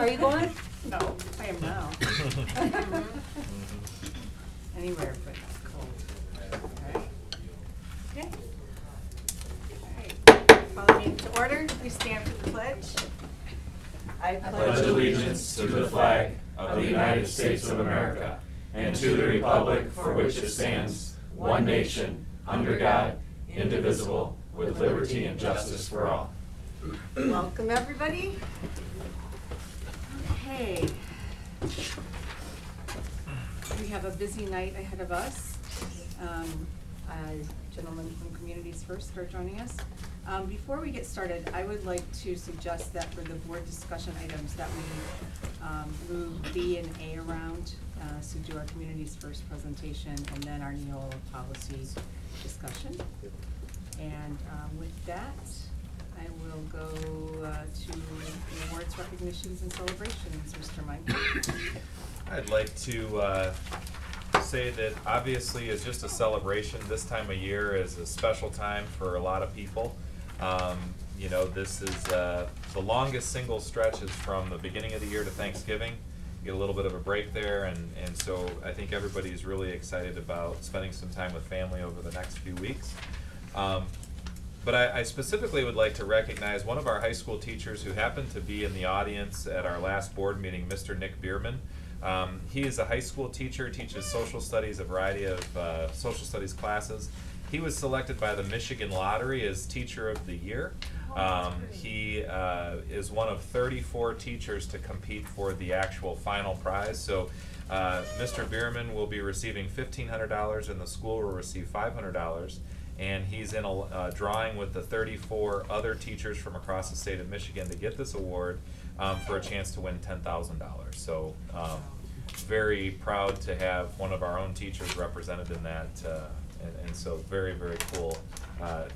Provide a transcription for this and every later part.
Are you going? No, I am now. Anywhere but cold. Alright. Okay. Alright. Call the meeting to order. Please stand for the pledge. I Pledge allegiance to the flag of the United States of America and to the republic for which it stands, one nation, under God, indivisible, with liberty and justice for all. Welcome, everybody. Okay. We have a busy night ahead of us. Gentlemen from Communities First are joining us. Before we get started, I would like to suggest that for the board discussion items that we move B and A around, so do our Communities First presentation and then our Neola policy discussion. And with that, I will go to awards, recognitions, and celebrations. Mr. Mike. I'd like to say that obviously it's just a celebration. This time of year is a special time for a lot of people. You know, this is the longest single stretch is from the beginning of the year to Thanksgiving. You get a little bit of a break there, and so I think everybody's really excited about spending some time with family over the next few weeks. But I specifically would like to recognize one of our high school teachers who happened to be in the audience at our last board meeting, Mr. Nick Bierman. He is a high school teacher, teaches social studies, a variety of social studies classes. He was selected by the Michigan Lottery as Teacher of the Year. He is one of 34 teachers to compete for the actual final prize. So Mr. Bierman will be receiving $1,500 and the school will receive $500. And he's in a drawing with the 34 other teachers from across the state of Michigan to get this award for a chance to win $10,000. So very proud to have one of our own teachers represented in that, and so very, very cool.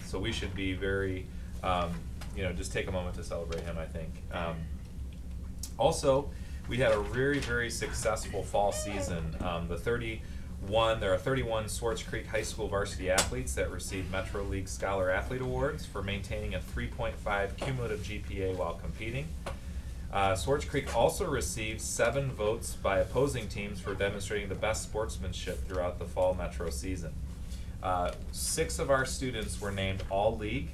So we should be very, you know, just take a moment to celebrate him, I think. Also, we had a very, very successful fall season. There are 31 Swartz Creek High School varsity athletes that received Metro League Scholar Athlete Awards for maintaining a 3.5 cumulative GPA while competing. Swartz Creek also received 7 votes by opposing teams for demonstrating the best sportsmanship throughout the fall Metro season. 6 of our students were named All-League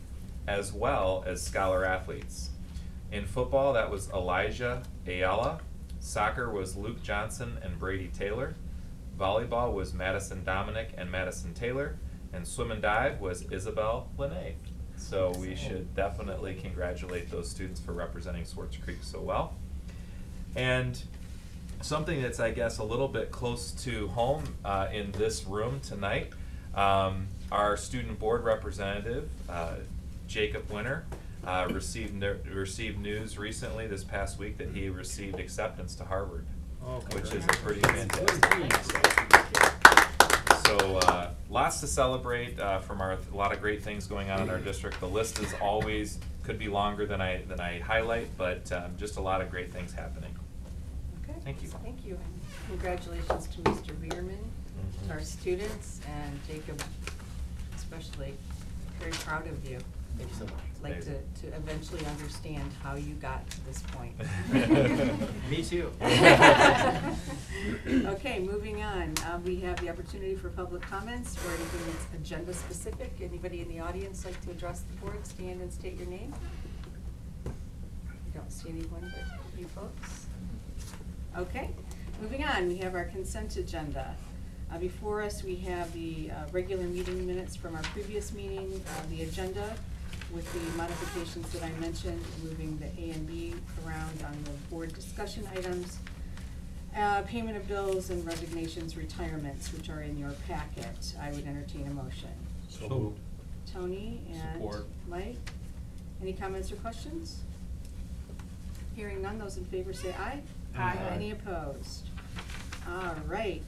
as well as Scholar Athletes. In football, that was Elijah Ayala. Soccer was Luke Johnson and Brady Taylor. Volleyball was Madison Dominic and Madison Taylor, and swim and dive was Isabel Lene. So we should definitely congratulate those students for representing Swartz Creek so well. And something that's, I guess, a little bit close to home in this room tonight, our student board representative, Jacob Winter, received news recently this past week that he received acceptance to Harvard. Which is a pretty fantastic thing. So lots to celebrate from a lot of great things going on in our district. The list is always could be longer than I highlight, but just a lot of great things happening. Okay. Thank you. Thank you. And congratulations to Mr. Bierman, to our students, and Jacob especially. Very proud of you. Thank you so much. Like to eventually understand how you got to this point. Me too. Okay, moving on. We have the opportunity for public comments or anything that's agenda specific. Anybody in the audience like to address the board? Stand and state your name. I don't see anyone but you folks. Okay, moving on. We have our consent agenda. Before us, we have the regular meeting minutes from our previous meeting, the agenda with the modifications that I mentioned, moving the A and B around on the board discussion items, payment of bills and resignations, retirements, which are in your packet. I would entertain a motion. So moved. Tony and Support. Mike, any comments or questions? Hearing none, those in favor say aye. Aye. Any opposed? All right,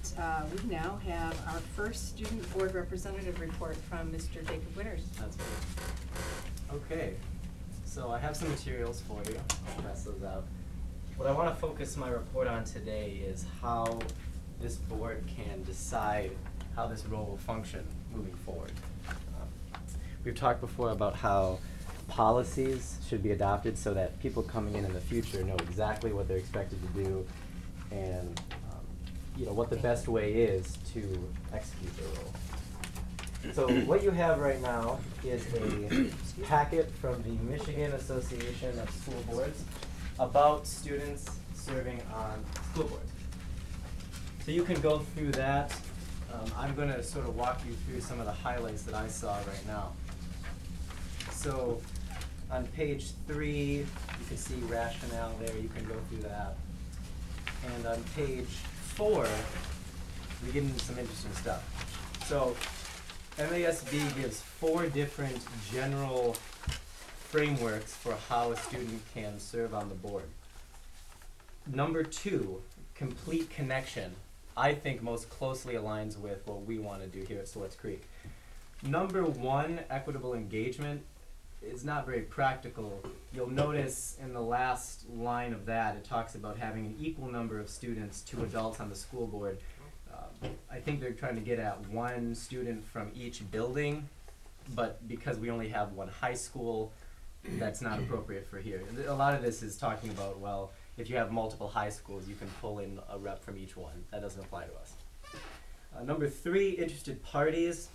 we now have our first student board representative report from Mr. Jacob Winters. That's right. Okay, so I have some materials for you. I'll pass those out. What I want to focus my report on today is how this board can decide how this role will function moving forward. We've talked before about how policies should be adopted so that people coming in the future know exactly what they're expected to do and what the best way is to execute their role. So what you have right now is a packet from the Michigan Association of School Boards about students serving on school boards. So you can go through that. I'm going to sort of walk you through some of the highlights that I saw right now. So on page 3, you can see rationale there. You can go through that. And on page 4, we get into some interesting stuff. So MASB gives 4 different general frameworks for how a student can serve on the board. Number 2, complete connection, I think most closely aligns with what we want to do here at Swartz Creek. Number 1, equitable engagement, is not very practical. You'll notice in the last line of that, it talks about having an equal number of students to adults on the school board. I think they're trying to get at 1 student from each building, but because we only have 1 high school, that's not appropriate for here. A lot of this is talking about, well, if you have multiple high schools, you can pull in a rep from each one. That doesn't apply to us. Number 3, interested parties.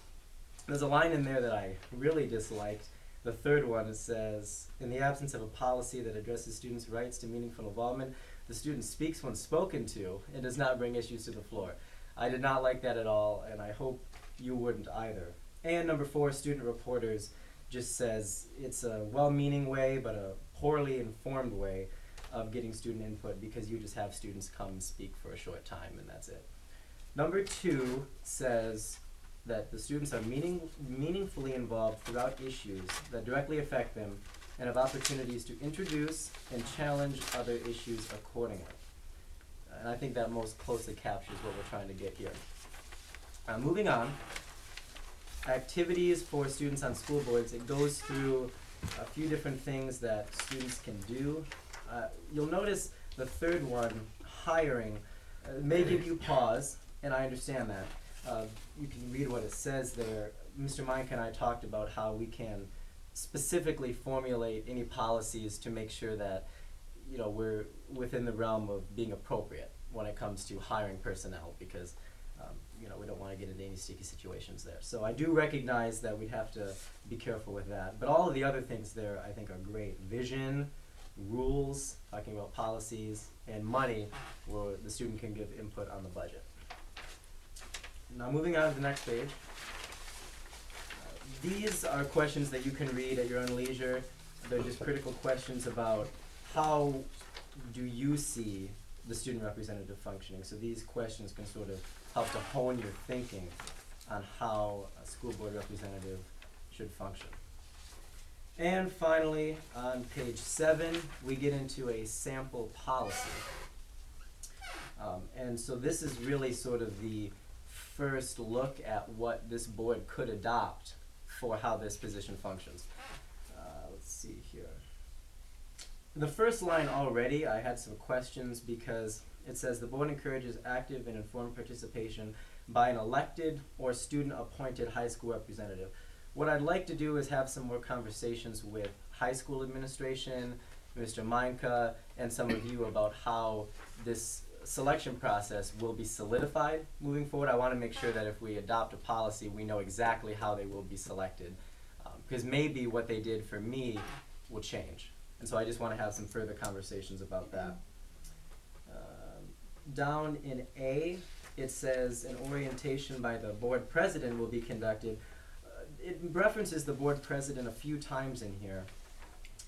There's a line in there that I really disliked. The third one, it says, in the absence of a policy that addresses students' rights to meaningful involvement, the student speaks when spoken to and does not bring issues to the floor. I did not like that at all, and I hope you wouldn't either. And number 4, student reporters, just says it's a well-meaning way, but a poorly informed way of getting student input because you just have students come and speak for a short time, and that's it. Number 2 says that the students are meaningfully involved throughout issues that directly affect them and have opportunities to introduce and challenge other issues accordingly. And I think that most closely captures what we're trying to get here. Moving on, activities for students on school boards. It goes through a few different things that students can do. You'll notice the third one, hiring, may give you pause, and I understand that. You can read what it says there. Mr. Meinke and I talked about how we can specifically formulate any policies to make sure that we're within the realm of being appropriate when it comes to hiring personnel because we don't want to get into any sticky situations there. So I do recognize that we'd have to be careful with that. But all of the other things there I think are great. Vision, rules, talking about policies, and money where the student can give input on the budget. Now moving on to the next page. These are questions that you can read at your own leisure. They're just critical questions about how do you see the student representative functioning. So these questions can sort of help to hone your thinking on how a school board representative should function. And finally, on page 7, we get into a sample policy. And so this is really sort of the first look at what this board could adopt for how this position functions. Let's see here. The first line already, I had some questions because it says the board encourages active and informed participation by an elected or student-appointed high school representative. What I'd like to do is have some more conversations with high school administration, Mr. Meinke, and some of you about how this selection process will be solidified moving forward. I want to make sure that if we adopt a policy, we know exactly how they will be selected. Because maybe what they did for me will change. And so I just want to have some further conversations about that. Down in A, it says an orientation by the board president will be conducted. It references the board president a few times in here.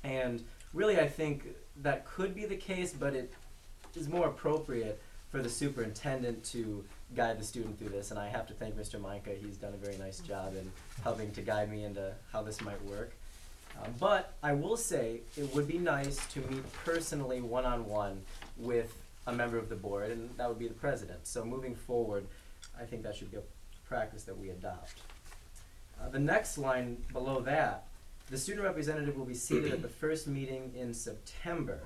And really I think that could be the case, but it is more appropriate for the superintendent to guide the student through this. And I have to thank Mr. Meinke. He's done a very nice job in helping to guide me into how this might work. But I will say it would be nice to meet personally one-on-one with a member of the board, and that would be the president. So moving forward, I think that should be a practice that we adopt. The next line below that, the student representative will be seated at the first meeting in September.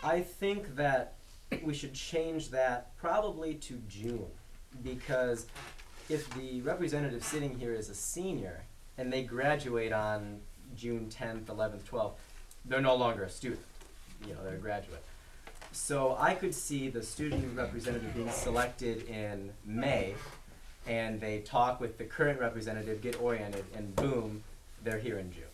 I think that we should change that probably to June, because if the representative sitting here is a senior and they graduate on June 10th, 11th, 12th, they're no longer a student. You know, they're a graduate. So I could see the student representative being selected in May, and they talk with the current representative, get oriented, and boom, they're here in June.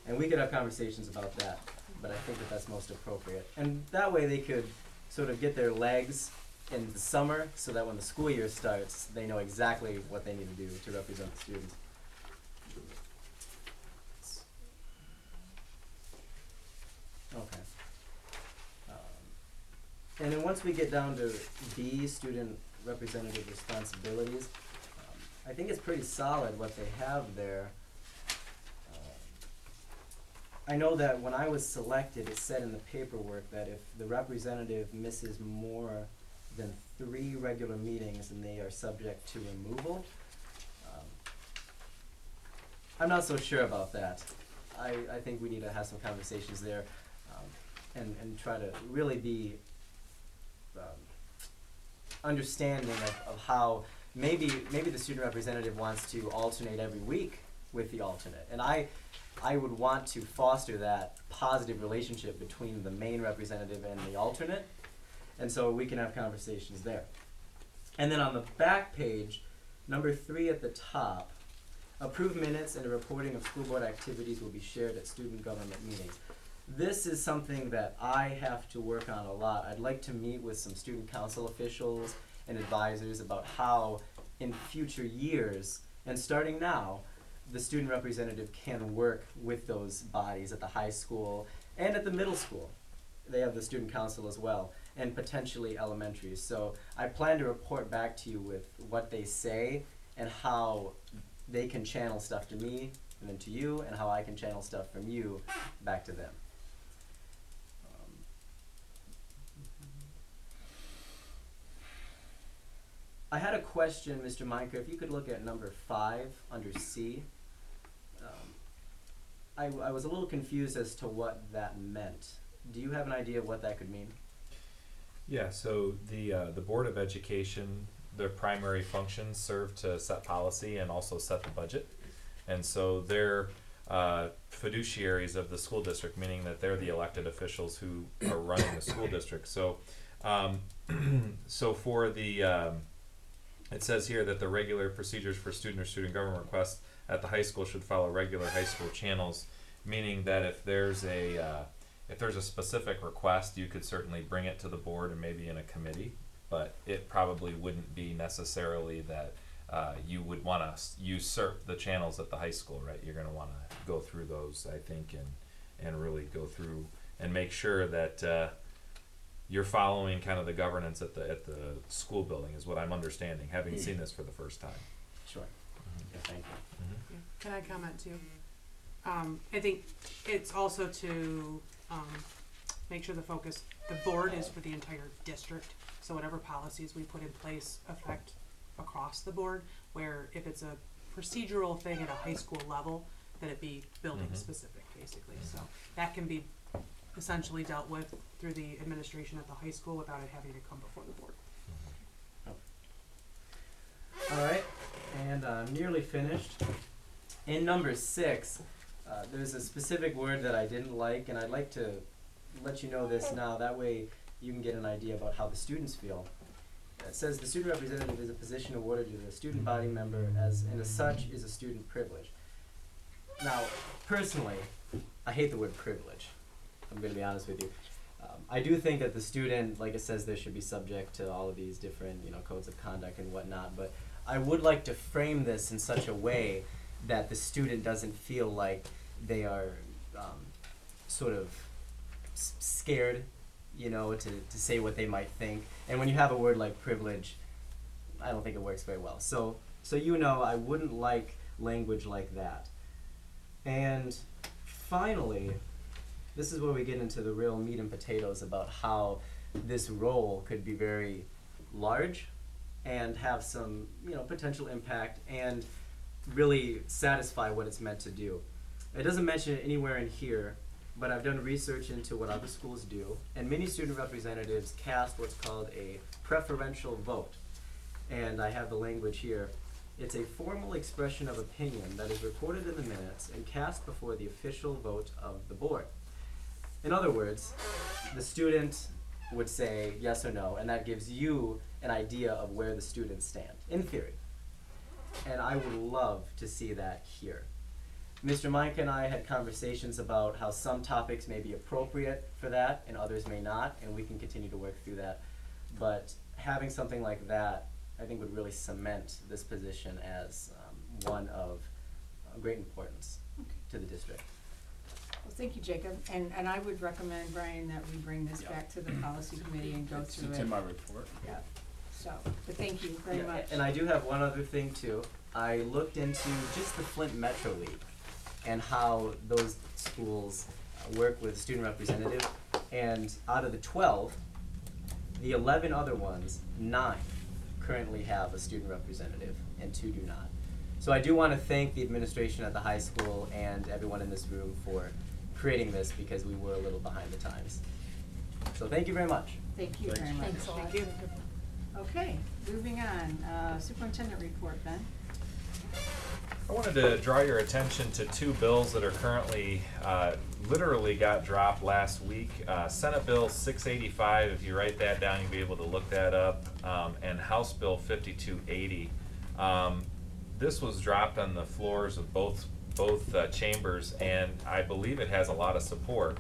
And we could have conversations about that, but I think that that's most appropriate. And that way they could sort of get their legs in the summer so that when the school year starts, they know exactly what they need to do to represent the students. Okay. And then once we get down to B, student representative responsibilities, I think it's pretty solid what they have there. I know that when I was selected, it said in the paperwork that if the representative misses more than 3 regular meetings, then they are subject to removal. I'm not so sure about that. I think we need to have some conversations there, and try to really be understanding of how maybe the student representative wants to alternate every week with the alternate. And I would want to foster that positive relationship between the main representative and the alternate, and so we can have conversations there. And then on the back page, number 3 at the top, approved minutes and a reporting of school board activities will be shared at student government meetings. This is something that I have to work on a lot. I'd like to meet with some student council officials and advisors about how in future years, and starting now, the student representative can work with those bodies at the high school and at the middle school. They have the student council as well, and potentially elementary. So I plan to report back to you with what they say and how they can channel stuff to me and then to you, and how I can channel stuff from you back to them. I had a question, Mr. Meinker, if you could look at number 5 under C. I was a little confused as to what that meant. Do you have an idea of what that could mean? Yeah, so the Board of Education, their primary functions serve to set policy and also set the budget. And so they're fiduciaries of the school district, meaning that they're the elected officials who are running the school district. So, so for the, it says here that the regular procedures for student or student government requests at the high school should follow regular high school channels, meaning that if there's a specific request, you could certainly bring it to the board and maybe in a committee, but it probably wouldn't be necessarily that you would want to usurp the channels at the high school, right? You're going to want to go through those, I think, and really go through and make sure that you're following kind of the governance at the school building, is what I'm understanding, having seen this for the first time. Sure. Yeah, thank you. Yeah. Can I comment too? I think it's also to make sure the board is for the entire district. So whatever policies we put in place affect across the board, where if it's a procedural thing at a high school level, that it be building specific, basically. So that can be essentially dealt with through the administration at the high school without it having to come before the board. All right, and I'm nearly finished. In number 6, there's a specific word that I didn't like, and I'd like to let you know this now. That way you can get an idea about how the students feel. It says the student representative is a position awarded to the student body member and as such is a student privilege. Now, personally, I hate the word privilege. I'm going to be honest with you. I do think that the student, like it says, there should be subject to all of these different, codes of conduct and whatnot, but I would like to frame this in such a way that the student doesn't feel like they are sort of scared, to say what they might think. And when you have a word like privilege, I don't think it works very well. So I wouldn't like language like that. And finally, this is where we get into the real meat and potatoes about how this role could be very large and have some, potential impact and really satisfy what it's meant to do. It doesn't mention it anywhere in here, but I've done research into what other schools do, and many student representatives cast what's called a preferential vote. And I have the language here. It's a formal expression of opinion that is recorded in the minutes and cast before the official vote of the board. In other words, the student would say yes or no, and that gives you an idea of where the students stand, in theory. And I would love to see that here. Mr. Meinke and I had conversations about how some topics may be appropriate for that and others may not, and we can continue to work through that. But having something like that, I think, would really cement this position as one of great importance to the district. Well, thank you, Jacob, and I would recommend, Brian, that we bring this back to the policy committee and go through it. It's in my report. Yeah, so, but thank you very Yeah, much. and I do have one other thing too. I looked into just the Flint Metro League and how those schools work with student representative, and out of the 12, the 11 other ones, 9 currently have a student representative and 2 do not. So I do want to thank the administration at the high school and everyone in this room for creating this, because we were a little behind the times. So thank you very much. Thank you very much. Thanks a lot. Thank you. Okay, moving on, superintendent report, Ben. I wanted to draw your attention to 2 bills that are currently, literally got dropped last week. Senate Bill 685, if you write that down, you'll be able to look that up, and House Bill 5280. This was dropped on the floors of both chambers, and I believe it has a lot of support.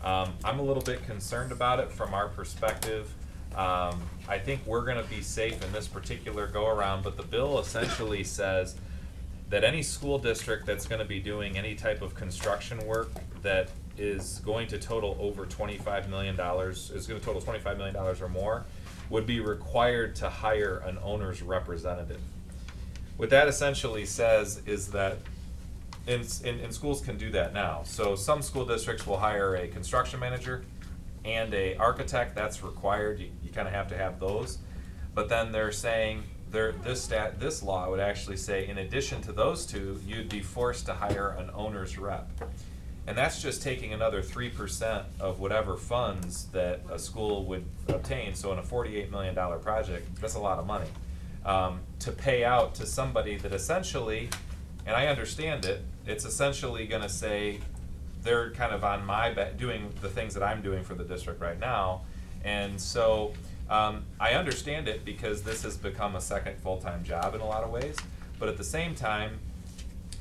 I'm a little bit concerned about it from our perspective. I think we're going to be safe in this particular go-around, but the bill essentially says that any school district that's going to be doing any type of construction work that is going to total over $25 million, is going to total $25 million or more, would be required to hire an owner's representative. What that essentially says is that and schools can do that now. So some school districts will hire a construction manager and a architect. That's required. You kind of have to have those. But then they're saying this law would actually say, in addition to those 2, you'd be forced to hire an owner's rep. And that's just taking another 3% of whatever funds that a school would obtain. So in a $48 million project, that's a lot of money to pay out to somebody that essentially, and I understand it, it's essentially going to say they're kind of on my back doing the things that I'm doing for the district right now. And so I understand it, because this has become a second full-time job in a lot of ways. But at the same time,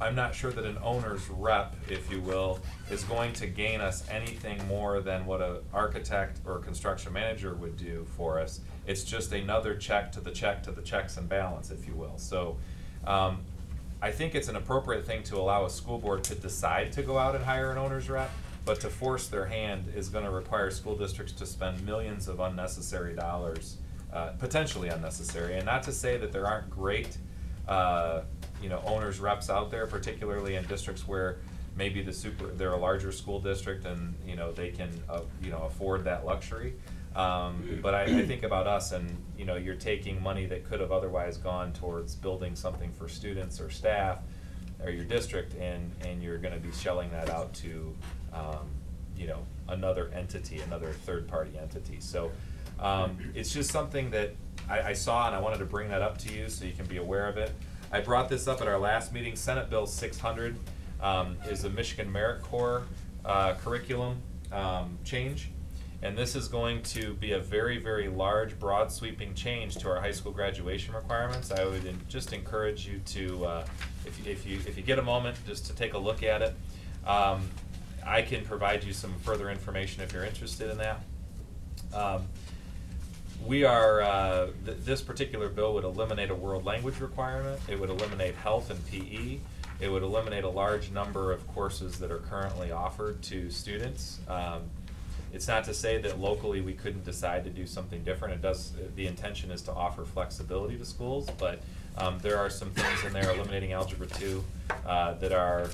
I'm not sure that an owner's rep, if you will, is going to gain us anything more than what an architect or a construction manager would do for us. It's just another check to the checks and balance, if you will. So I think it's an appropriate thing to allow a school board to decide to go out and hire an owner's rep, but to force their hand is going to require school districts to spend millions of unnecessary dollars, potentially unnecessary. And not to say that there aren't great owners reps out there, particularly in districts where maybe they're a larger school district and they can afford that luxury. But I think about us, and you're taking money that could have otherwise gone towards building something for students or staff or your district, and you're going to be shelling that out to another entity, another third-party entity. So it's just something that I saw, and I wanted to bring that up to you so you can be aware of it. I brought this up at our last meeting. Senate Bill 600 is a Michigan Merit Corps curriculum change. And this is going to be a very, very large, broad sweeping change to our high school graduation requirements. I would just encourage you to, if you get a moment, just to take a look at it. I can provide you some further information if you're interested in that. This particular bill would eliminate a world language requirement. It would eliminate health and PE. It would eliminate a large number of courses that are currently offered to students. It's not to say that locally we couldn't decide to do something different. The intention is to offer flexibility to schools, but there are some things in there, eliminating Algebra 2, that are,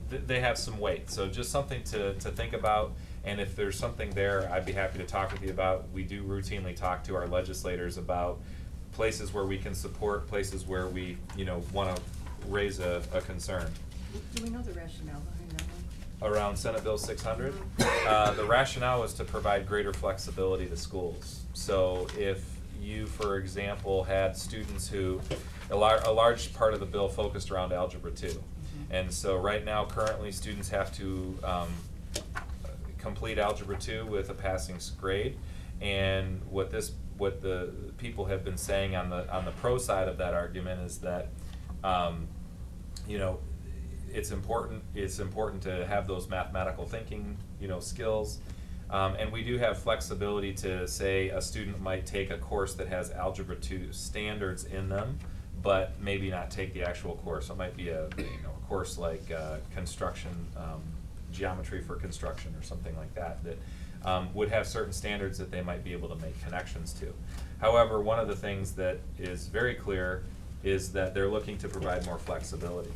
they have some weight. So just something to think about. And if there's something there, I'd be happy to talk with you about. We do routinely talk to our legislators about places where we can support, places where we, want to raise a concern. Do we know the rationale behind that one? Around Senate Bill 600, the rationale was to provide greater flexibility to schools. So if you, for example, had students who, a large part of the bill focused around Algebra 2. And so right now, currently, students have to complete Algebra 2 with a passing grade. And what the people have been saying on the pro side of that argument is that, you know, it's important to have those mathematical thinking, you know, skills. And we do have flexibility to say a student might take a course that has Algebra 2 standards in them, but maybe not take the actual course. So it might be a course like construction, geometry for construction or something like that, that would have certain standards that they might be able to make connections to. However, one of the things that is very clear is that they're looking to provide more flexibility.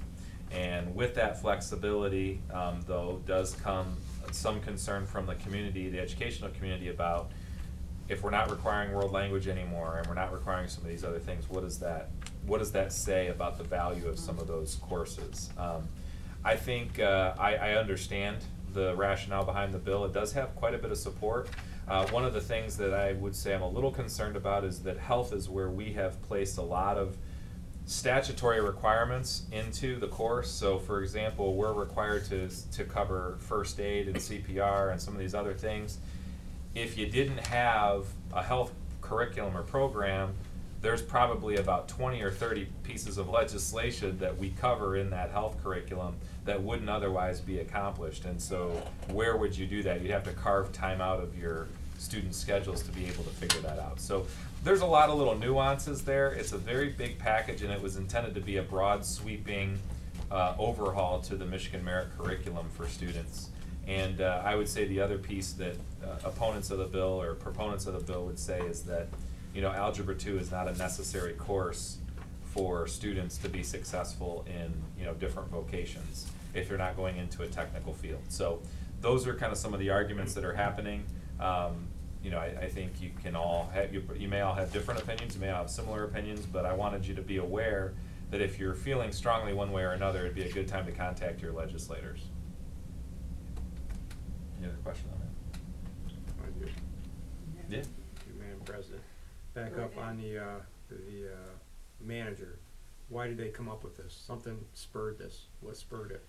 And with that flexibility, though, does come some concern from the community, the educational community, about if we're not requiring world language anymore and we're not requiring some of these other things, what does that say about the value of some of those courses? I think I understand the rationale behind the bill. It does have quite a bit of support. One of the things that I would say I'm a little concerned about is that health is where we have placed a lot of statutory requirements into the course. So for example, we're required to cover first aid and CPR and some of these other things. If you didn't have a health curriculum or program, there's probably about 20 or 30 pieces of legislation that we cover in that health curriculum that wouldn't otherwise be accomplished. And so where would you do that? You'd have to carve time out of your student schedules to be able to figure that out. So there's a lot of little nuances there. It's a very big package, and it was intended to be a broad sweeping overhaul to the Michigan Merit curriculum for students. And I would say the other piece that opponents of the bill or proponents of the bill would say is that, you know, Algebra 2 is not a necessary course for students to be successful in, you know, different vocations if you're not going into a technical field. So those are kind of some of the arguments that are happening. You know, I think you can all have, you may all have different opinions, you may all have similar opinions, but I wanted you to be aware that if you're feeling strongly one way or another, it'd be a good time to contact your legislators. Any other question on that? I do. Yeah. Madam President, back Go up ahead. on the manager. Why did they come up with this? Something spurred this. What spurred it?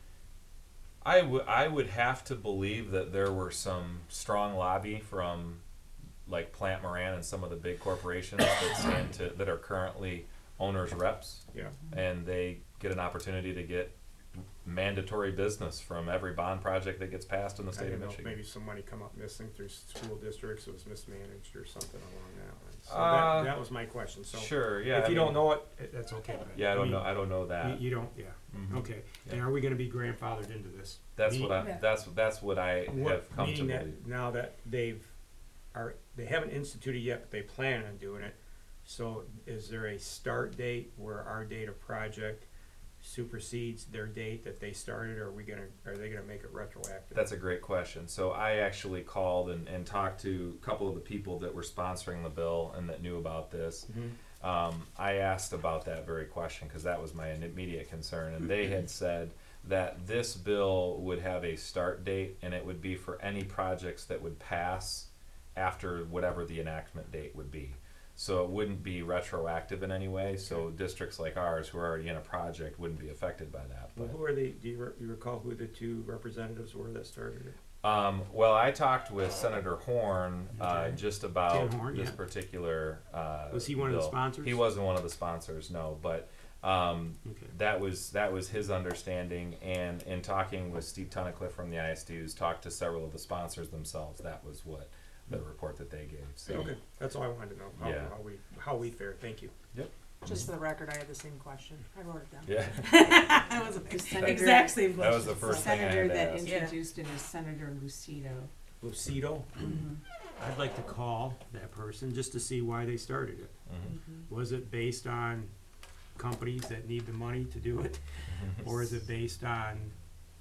I would have to believe that there were some strong lobby from like Plant Moran and some of the big corporations that are currently owners reps, Yeah. and they get an opportunity to get mandatory business from every bond project that gets passed in the I state of didn't know if Michigan. maybe some money come up missing through school districts, it was mismanaged or something along that line. So that was my question. So Sure, yeah. if I you mean, don't know it, that's okay. But yeah, I mean, don't know that. You don't, yeah. Mhm. Okay. Yeah. And are we going to be grandfathered into this? That's what Meaning- I. That's what I have come to meaning that believe. now that they haven't instituted yet, but they plan on doing it. So is there a start date where our date of project supersedes their date that they started, or are they gonna make it retroactive? That's a great question. So I actually called and talked to a couple of the people that were sponsoring the bill and that knew about this. Mhm. I asked about that very question because that was my immediate concern, and they had said that this bill would have a start date, and it would be for any projects that would pass after whatever the enactment date would be. So it wouldn't be retroactive in any way. So districts like ours who are already in a project wouldn't be affected by that. Well, But, who are they? Do you recall who the two representatives were that started it? well, I talked with Senator Horn Okay. just about Tim Horn, this yeah. particular Was he one of the bill. sponsors? He wasn't one of the sponsors, no. But Okay. that was his understanding. And in talking with Steve Tunnicliffe from the ISD, who's talked to several of the sponsors themselves, that was what the report that they gave. So. Okay, that's all I wanted to know. Yeah. How we fare. Thank you. Yep. Just for the record, I had the same question. I wrote it down. Yeah. That was The the senator- exact same question. That was the first thing I Senator had to that ask. introduced it is Senator Lucido. Lucido. I'd like to call that person just to see why they started it. Mhm. Was it based on companies that need the money to do it? Or is it based on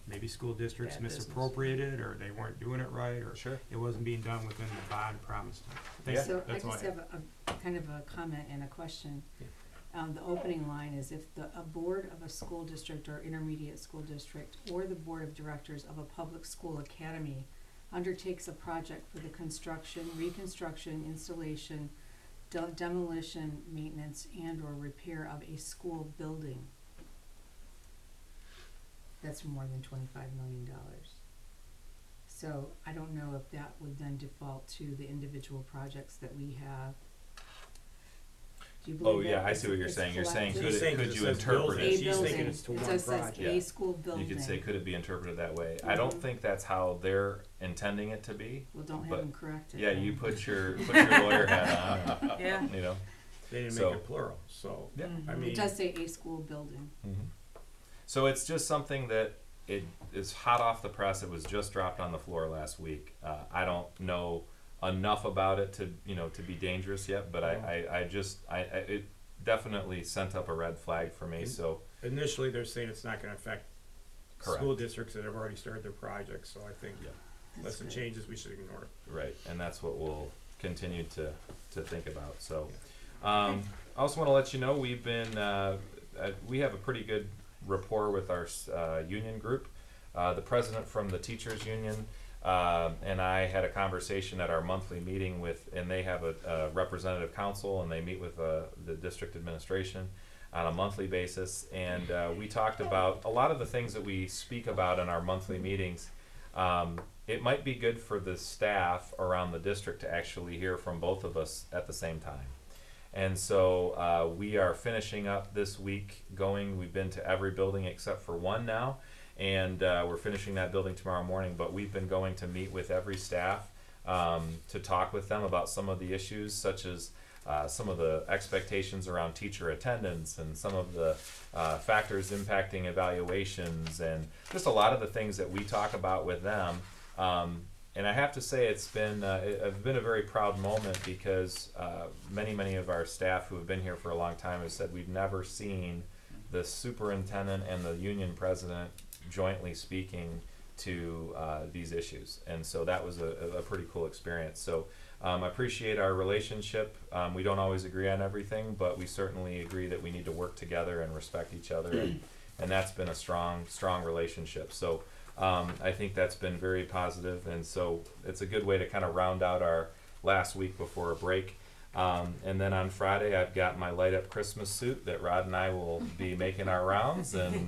maybe school districts Bad business. misappropriated, or they weren't doing it right, or Sure. it wasn't being done within the bond promise time? Yeah. So I That's all just I have a kind of a comment and a question. Yeah. The opening line is if a board of a school district or intermediate school district or the board of directors of a public school academy undertakes a project for the construction, reconstruction, installation, demolition, maintenance, and or repair of a school building. That's more than $25 million. So I don't know if that would then default to the individual projects that we have. Do you believe Oh, that yeah, I it's- see what you're it's saying. You're saying, collective? She's saying could 'cause it you says interpret building. it? A She's building. thinking it's to It one just says project. a school building. You could say, could it be interpreted that way? I don't think that's how they're intending it to be. Well, don't have but- them correct it. Yeah, then. you put your lawyer hat on, Yeah. you know? They didn't So- make it plural, so, Yeah. I It mean, does say a school building. So it's just something that it is hot off the press. It was just dropped on the floor last week. I don't know enough about it to, to be dangerous yet, but it definitely sent up a red flag for me, so. initially, they're saying it's not gonna affect Correct. school districts that have already started their projects, so I think Yeah. unless it That's changes, we should ignore it. Right, and that's what we'll continue to think about, so. I also wanna let you know, we've been, we have a pretty good rapport with our, union group. The president from the teachers union, and I had a conversation at our monthly meeting and they have a representative council, and they meet with, the district administration on a monthly basis, and, we talked about a lot of the things that we speak about in our monthly meetings. It might be good for the staff around the district to actually hear from both of us at the same time. And so we are finishing up this week we've been to every building except for one now, and we're finishing that building tomorrow morning, but we've been going to meet with every staff to talk with them about some of the issues, such as some of the expectations around teacher attendance and some of the factors impacting evaluations, and just a lot of the things that we talk about with them. And I have to say it's been a very proud moment, because many of our staff who have been here for a long time have said we've never seen the superintendent and the union president jointly speaking to these issues, and so that was a pretty cool experience. So I appreciate our relationship. We don't always agree on everything, but we certainly agree that we need to work together and respect each other, and that's been a strong relationship. So I think that's been very positive, and so it's a good way to kind of round out our last week before a break. And then on Friday, I've got my light up Christmas suit that Rod and I will be making our rounds and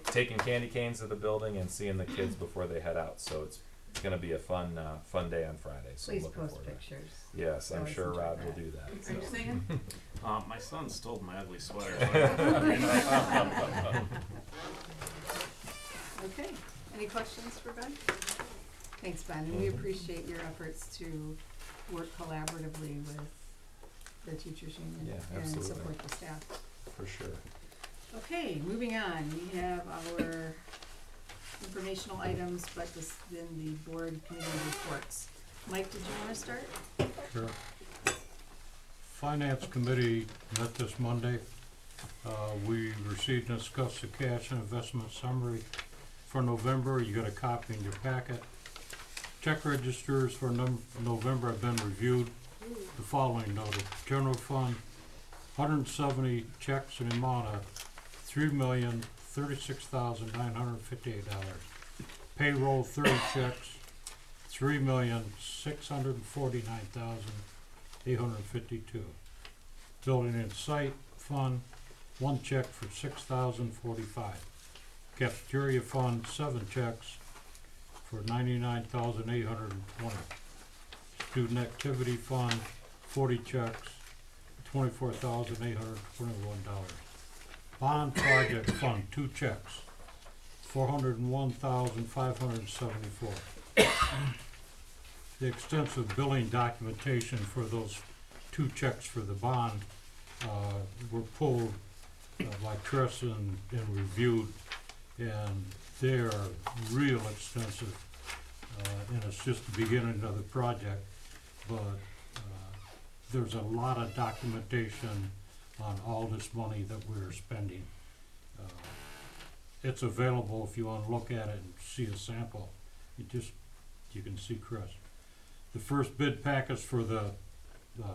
taking candy canes to the building and seeing the kids before they head out. So it's going to be a fun day on Friday. So Please looking post forward to it. pictures. Yes, I'm Always sure enjoy Rod that. will do that. Are you so. singing? My son stole my ugly sweater. Okay, any questions for Ben? Thanks, Ben, and we appreciate your efforts to work collaboratively with the teachers union Yeah, and absolutely. support the staff. For sure. Okay, moving on, we have our informational items, but then the board committee reports. Mike, did you wanna start? Sure. Finance Committee met this Monday. We received and discussed the cash and investment summary for November. You got a copy in your packet. Check registers for November have been reviewed. The following noted: general fund, 170 checks in the amount of $3,036,958. Payroll 30 checks, $3,649,852. Building and site fund, 1 check for $6,045. Cafeteria fund, 7 checks for $99,820. Student activity fund, 40 checks, $24,821. Bond project fund, 2 checks, $401,574. The extensive billing documentation for those 2 checks for the bond were pulled by Chris and reviewed, and they are real extensive, and it's just the beginning of the project, but there's a lot of documentation on all this money that we're spending. It's available if you want to look at it and see a sample. You can see Chris. The first bid package for the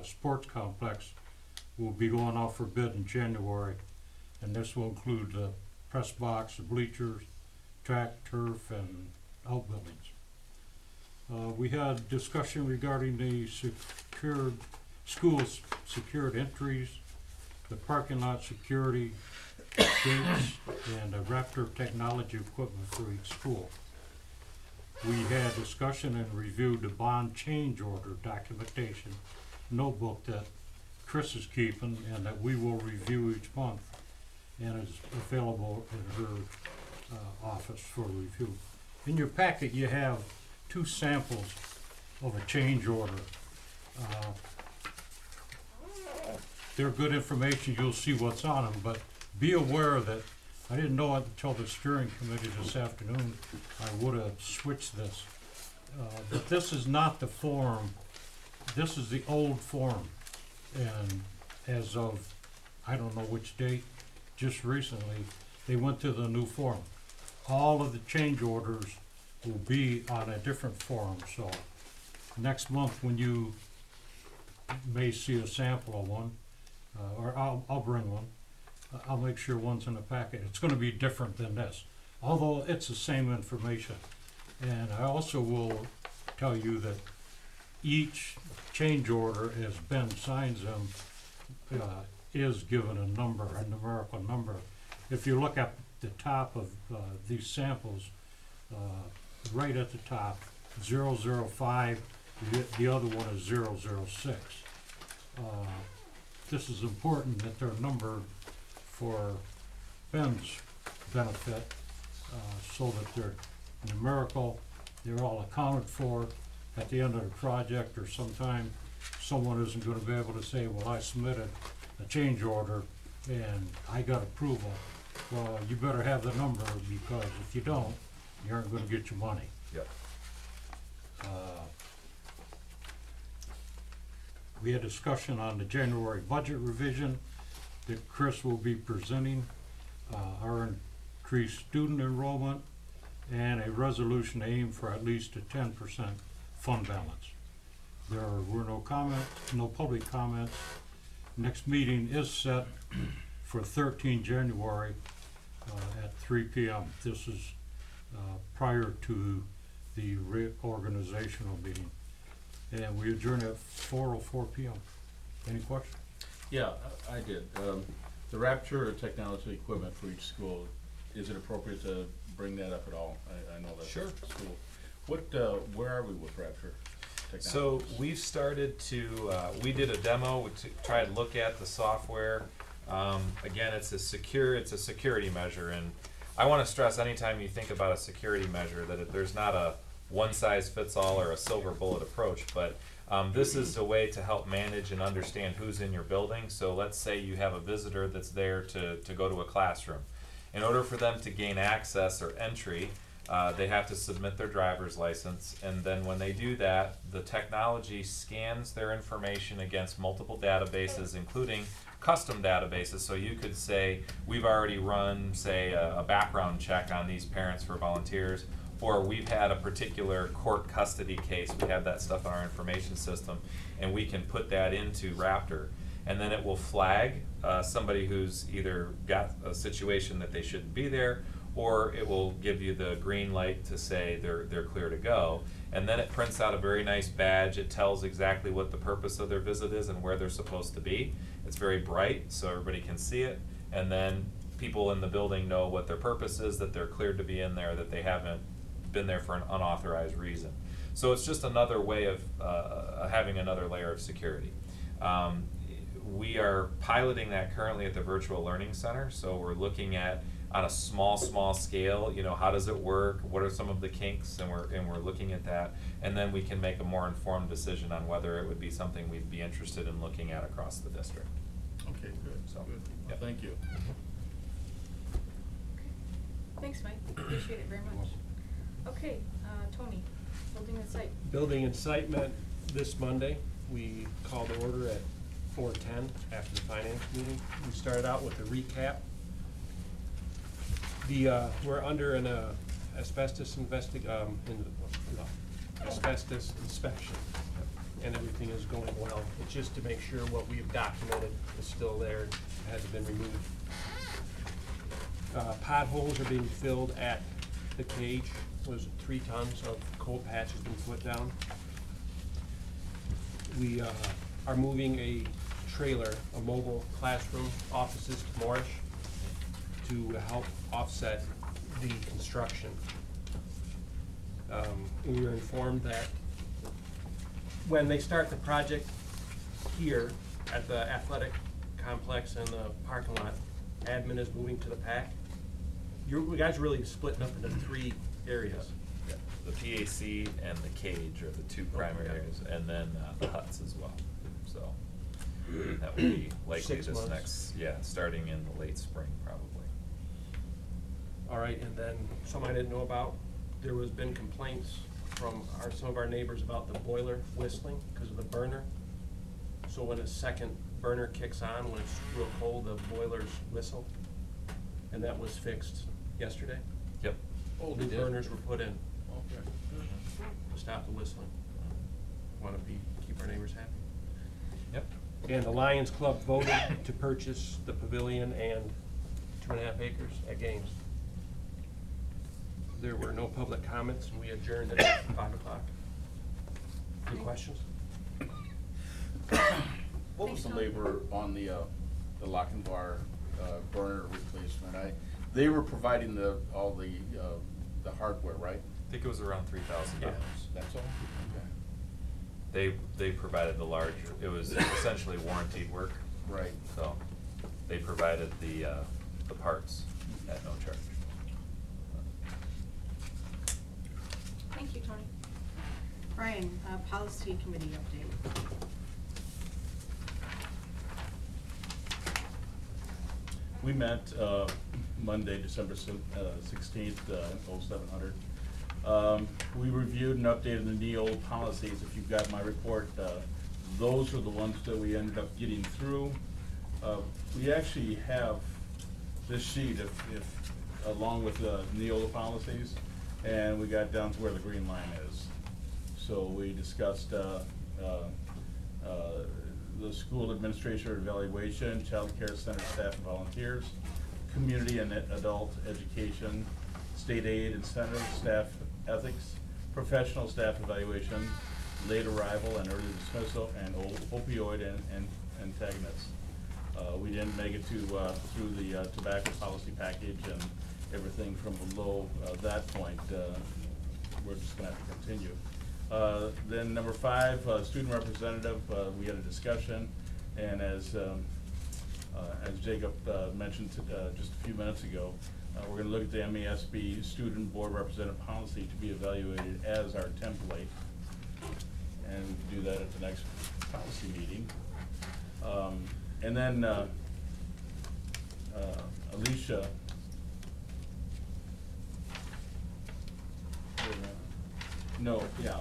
sports complex will be going out for bid in January, and this will include the press box, the bleachers, track, turf, and outbuildings. We had discussion regarding the secured schools secured entries, the parking lot security gates, and Raptor technology equipment for each school. We had discussion and reviewed the bond change order documentation notebook that Chris is keeping and that we will review each month and is available in her office for review. In your packet, you have 2 samples of a change order. They're good information, you'll see what's on them, but be aware that I didn't know it until the steering committee this afternoon, I would have switched this. But this is not the form, this is the old form. And as of, I don't know which date, just recently, they went to the new form. All of the change orders will be on a different form, so next month when you may see a sample of one, or I'll bring one. I'll make sure one's in the packet. It's gonna be different than this, although it's the same information. And I also will tell you that each change order, as Ben signs them, is given a number, a numerical number. If you look at the top of these samples, right at the top, 005, the other one is 006. This is important that they're numbered for Ben's benefit, so that they're numerical, they're all accounted for at the end of the project, or sometime someone isn't gonna be able to say, well, I submitted a change order and I got approval. Well, you better have the number, because if you don't, you aren't gonna get your money. Yep. We had discussion on the January budget revision that Chris will be presenting, our increased student enrollment, and a resolution to aim for at least a 10% fund balance. There were no comments, no public comments. Next meeting is set for 13 January at 3 p.m. This is prior to the reorganizational meeting. And we adjourn at 4:04 p.m. Any questions? Yeah, I did. The Raptor technology equipment for each school, is it appropriate to bring that up at all? I know that's Sure. a school. What, where are we with Raptor technology? So we've started to, we did a demo to try to look at the software. Again, it's a security measure, and I wanna stress anytime you think about a security measure that there's not a one-size-fits-all or a silver bullet approach, but this is a way to help manage and understand who's in your building. So let's say you have a visitor that's there to go to a classroom. In order for them to gain access or entry, they have to submit their driver's license, and then when they do that, the technology scans their information against multiple databases, including custom databases. So you could say, we've already run, say, a background check on these parents for volunteers, or we've had a particular court custody case, we have that stuff in our information system, and we can put that into Raptor. And then it will flag somebody who's either got a situation that they shouldn't be there, or it will give you the green light to say they're clear to go. And then it prints out a very nice badge. It tells exactly what the purpose of their visit is and where they're supposed to be. It's very bright, so everybody can see it. And then people in the building know what their purpose is, that they're cleared to be in there, that they haven't been there for an unauthorized reason. So it's just another way of having another layer of security. We are piloting that currently at the Virtual Learning Center, so we're looking at, on a small scale, you know, how does it work, what are some of the kinks, and we're looking at that, and then we can make a more informed decision on whether it would be something we'd be interested in looking at across the district. Okay, good, So, good. yeah. Thank you. Thanks, Mike, appreciate it very much. Okay, Tony, building and site. Building and site met this Monday. We called to order at 4:10 after the finance meeting. We started out with a recap. We're under an asbestos asbestos inspection, and everything is going well. It's just to make sure what we've documented is still there, hasn't been removed. Potholes are being filled at the cage. Was 3 tons of coal patch has been put down. We are moving a trailer, a mobile classroom offices to Moorish to help offset the construction. We were informed that when they start the project here at the athletic complex and the parking lot, admin is moving to the PAC. You guys are really splitting up into 3 areas. Yeah. The PAC and the cage are the 2 primary Okay. areas, and then the huts as well. So that would be likely 6 this months. next, starting in the late spring probably. All right, and then some I didn't know about, there was been complaints from some of our neighbors about the boiler whistling because of the burner. So when a second burner kicks on, when it's real cold, the boilers whistle. And that was fixed yesterday. Yep. Oh, New they did? burners were put in Okay. to stop the whistling. Want to keep our neighbors happy. Yep. And the Lions Club voted to purchase the pavilion and 2.5 acres at Gaines. There were no public comments, and we adjourned at 5 o'clock. Any questions? What was the labor on the Lochinvar burner replacement? They were providing all the hardware, right? I think it was around $3,000. Yeah. That's all? Okay. They provided the large, it was essentially warranted work, Right. so they provided the parts at no charge. Thank you, Tony. Brian, policy committee update. We met Monday, December 16th, 0700. We reviewed and updated the NEOL policies. If you've got my report, those are the ones that we ended up getting through. We actually have this sheet along with the Neola policies, and we got down to where the green line is. So we discussed the school administrator evaluation, child care center staff and volunteers, community and adult education, state aid incentive, staff ethics, professional staff evaluation, late arrival and early dismissal, and opioid and antagonists. We didn't make it through the tobacco policy package and everything from below that point. We're just gonna have to continue. Then number 5, student representative, we had a discussion, and as Jacob mentioned just a few minutes ago, we're gonna look at the MESB student board representative policy to be evaluated as our template, and we can do that at the next policy meeting. And then Alicia,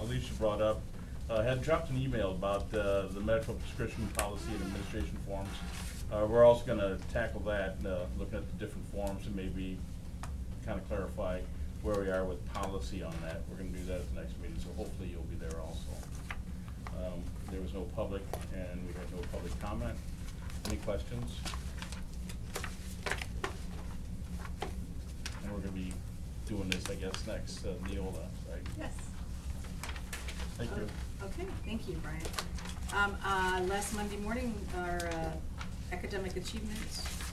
Alicia brought up, had dropped an email about the medical prescription policy and administration forms. We're also gonna tackle that, looking at the different forms and maybe kind of clarify where we are with policy on that. We're gonna do that at the next meeting, so hopefully you'll be there also. There was no public, and we had no public comment. Any questions? And we're gonna be doing this, I guess, next, Neola, right? Yes. Thank you. Okay, thank you, Brian. Last Monday morning, our Academic Achievement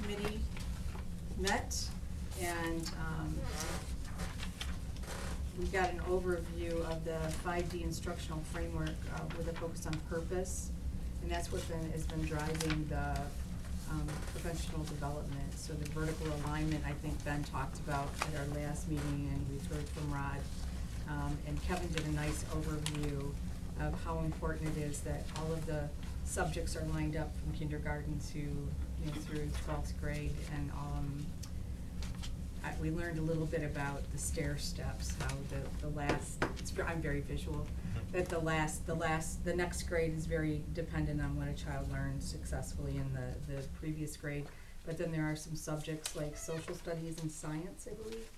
Committee met, and we got an overview of the 5D instructional framework with a focus on purpose, and that's what has been driving the professional development. So the vertical alignment, I think Ben talked about at our last meeting, and we've heard from Rod. And Kevin did a nice overview of how important it is that all of the subjects are lined up from kindergarten to, through 12th grade, and we learned a little bit about the stair steps, how I'm very visual, that the next grade is very dependent on what a child learns successfully in the previous grade. But then there are some subjects like social studies and science, I believe,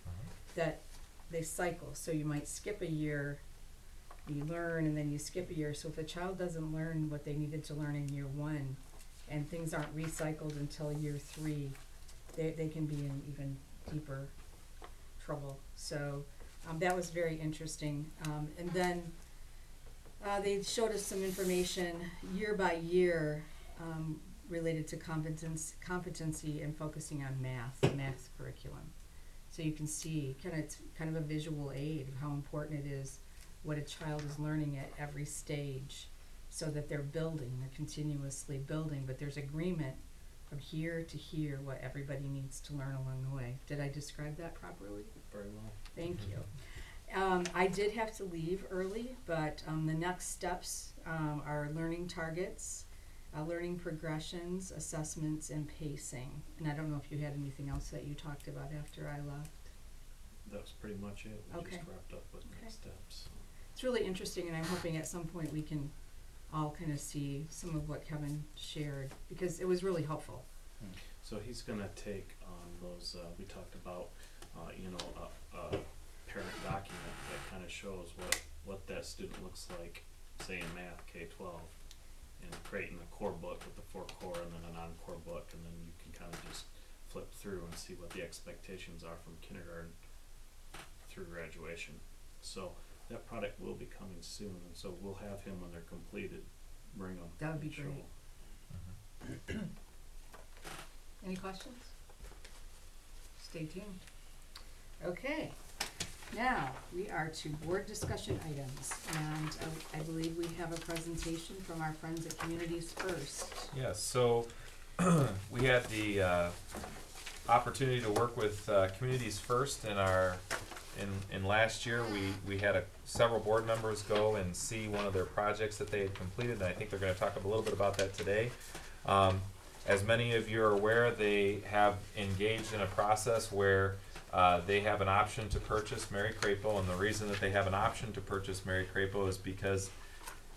that they cycle. So you might skip a year, you learn, and then you skip a year. So if a child doesn't learn what they needed to learn in year 1, and things aren't recycled until year 3, they can be in even deeper trouble. So that was very interesting. And then They showed us some information year by year related to competency and focusing on the math curriculum. So you can see it's kind of a visual aid of how important it is what a child is learning at every stage, so that they're continuously building, but there's agreement from here to here what everybody needs to learn along the way. Did I describe that properly? Very well. Thank you. I did have to leave early, but the next steps are learning targets, learning progressions, assessments, and pacing. And I don't know if you had anything else that you talked about after I left. That was pretty much it. We Okay. just wrapped up with Okay. next steps. It's really interesting, and I'm hoping at some point we can all kind of see some of what Kevin shared, because it was really helpful. So he's gonna take those, we talked about, a parent document that kind of shows what that student looks like, say in math, K-12, and creating a core book with the 4 core and then a non-core book, and then you can kind of just flip through and see what the expectations are from kindergarten through graduation. So that product will be coming soon, and so we'll have him when they're completed, bring them. That would be and show great. 'em. Any questions? Stay tuned. Okay, now we are to board discussion items, and I believe we have a presentation from our friends at Communities First. Yeah, so we had the opportunity to work with Communities First in last year. We had several board members go and see one of their projects that they had completed, and I think they're going to talk a little bit about that today. As many of you are aware, they have engaged in a process where they have an option to purchase Mary Crapo, and the reason that they have an option to purchase Mary Crapo is because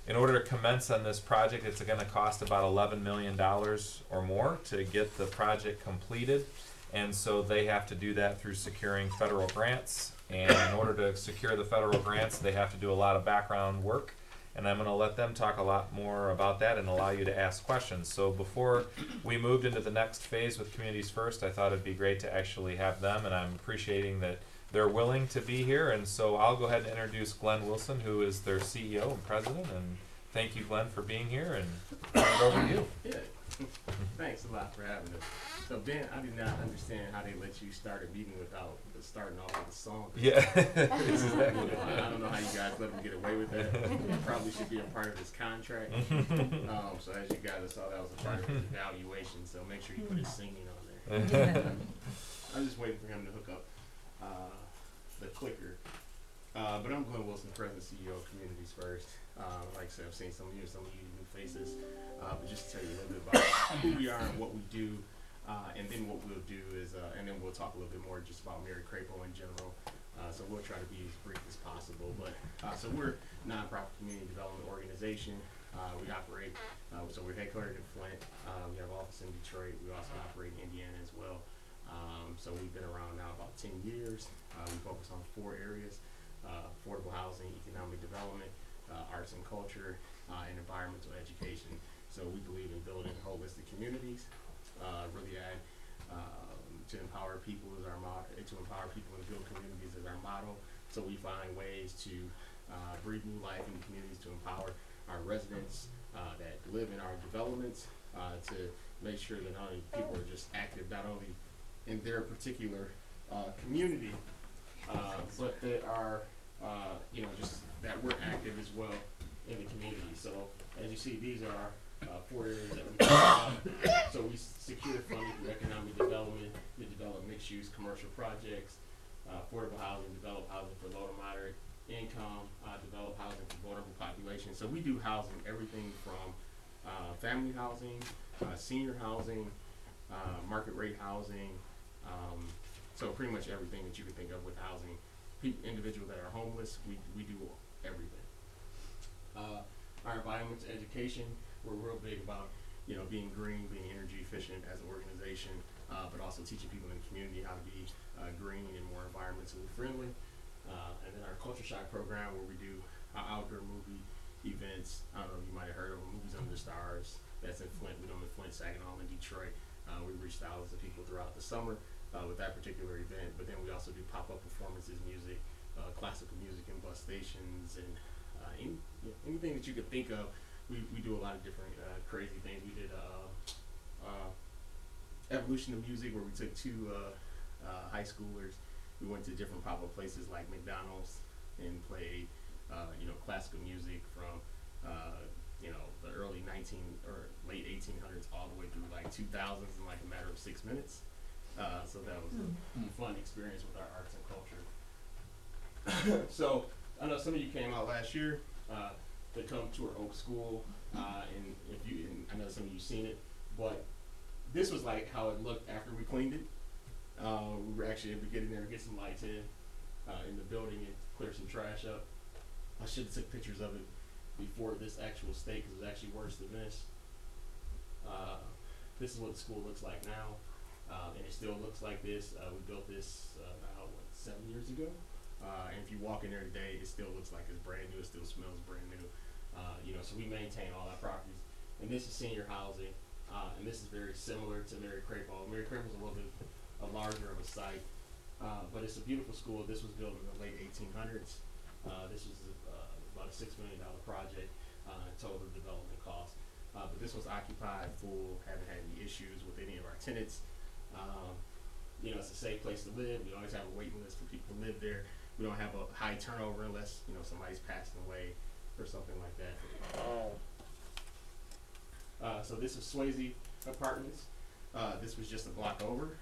in order to commence on this project, it's going to cost about $11 million or more to get the project completed, and so they have to do that through securing federal grants, and in order to secure the federal grants, they have to do a lot of background work, and I'm going to let them talk a lot more about that and allow you to ask questions. So before we moved into the next phase with Communities First, I thought it'd be great to actually have them, and I'm appreciating that they're willing to be here, and so I'll go ahead and introduce Glenn Wilson, who is their CEO and president, and thank you, Glenn, for being here, and turn it over to you. Yeah, thanks a lot for having us. So Ben, I did not understand how they let you start a meeting without starting off with a song. Yeah, exactly. I don't know how you guys let them get away with that. It probably should be a part of his contract. So as you guys saw, that was a part of his evaluation, so make sure you put his singing on there. I'm just waiting for him to hook up the clicker. But I'm Glenn Wilson, President and CEO of Communities First. Like I said, I've seen some of you new faces. But just to tell you a little bit about who we are and what we do, and then what we'll do is, and then we'll talk a little bit more just about Mary Crapo in general. So we'll try to be as brief as possible. But so we're a nonprofit community development organization. We operate, so we're headquartered in Flint. We have an office in Detroit. We also operate in Indiana as well. So we've been around now about 10 years. We focus on 4 areas: affordable housing, economic development, arts and culture, and environmental education. So we believe in building holistic communities. Really to empower people is our motto. To empower people and build communities is our motto. So we find ways to breathe new life in communities, to empower our residents that live in our developments, to make sure that not only people are just active, not only in their particular community, but that are just that we're active as well in the community. So as you see, these are 4 areas that we talk about. So we secure funding through economic development to develop mixed-use commercial projects, affordable housing, develop housing for low to moderate income, develop housing for vulnerable populations. So we do housing, everything from family housing, senior housing, market rate housing. So pretty much everything that you can think of with housing. Individuals that are homeless, we do everything. Our environmental education, we're real big about being green, being energy efficient as an organization, but also teaching people in the community how to be green and more environmentally friendly. And then our Culture Shock program, where we do our outdoor movie events. I don't know if you might have heard of them, Movies Under the Stars. That's in Flint. We do them in Flint, Saginaw, and Detroit. We reach thousands of people throughout the summer with that particular event. But then we also do pop-up performances, music, classical music in bus stations, and anything that you could think of. We do a lot of different crazy things. We did evolution of music, where we took two high schoolers. We went to different pop-up places like McDonald's and played classical music from the early late 1800s all the way through like 2000s in like a matter of 6 minutes. So that was a fun experience with our arts and culture. So I know some of you came out last year to come tour Oak School, and I know some of you seen it, but this was like how it looked after we cleaned it. We were actually able to get in there and get some lights in the building and clear some trash up. I should have took pictures of it before this actual state, because it was actually worse than this. This is what the school looks like now, and it still looks like this. We built this about 7 years ago, and if you walk in there today, it still looks like it's brand new. It still smells brand new. So we maintain all our properties. And this is senior housing, and this is very similar to Mary Crapo. Mary Crapo is a little bit larger of a site, but it's a beautiful school. This was built in the late 1800s. This was about a $6 million project, total development cost. But this was occupied full, haven't had any issues with any of our tenants. It's a safe place to live. We always have a waiting list for people to live there. We don't have a high turnover unless somebody's passing away or something like that. So this is Swayze Apartments. This was just a block over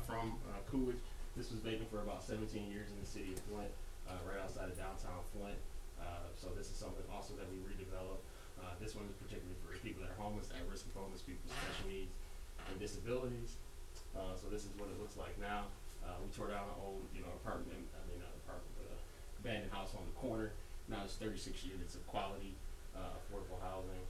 from Coolidge. This was vacant for about 17 years in the city of Flint, right outside of downtown Flint. So this is something also that we redeveloped. This one is particularly for people that are homeless, at risk of homeless, people with special needs and disabilities. So this is what it looks like now. We tore down an old, abandoned house on the corner. Now it's 36 units of quality, affordable housing.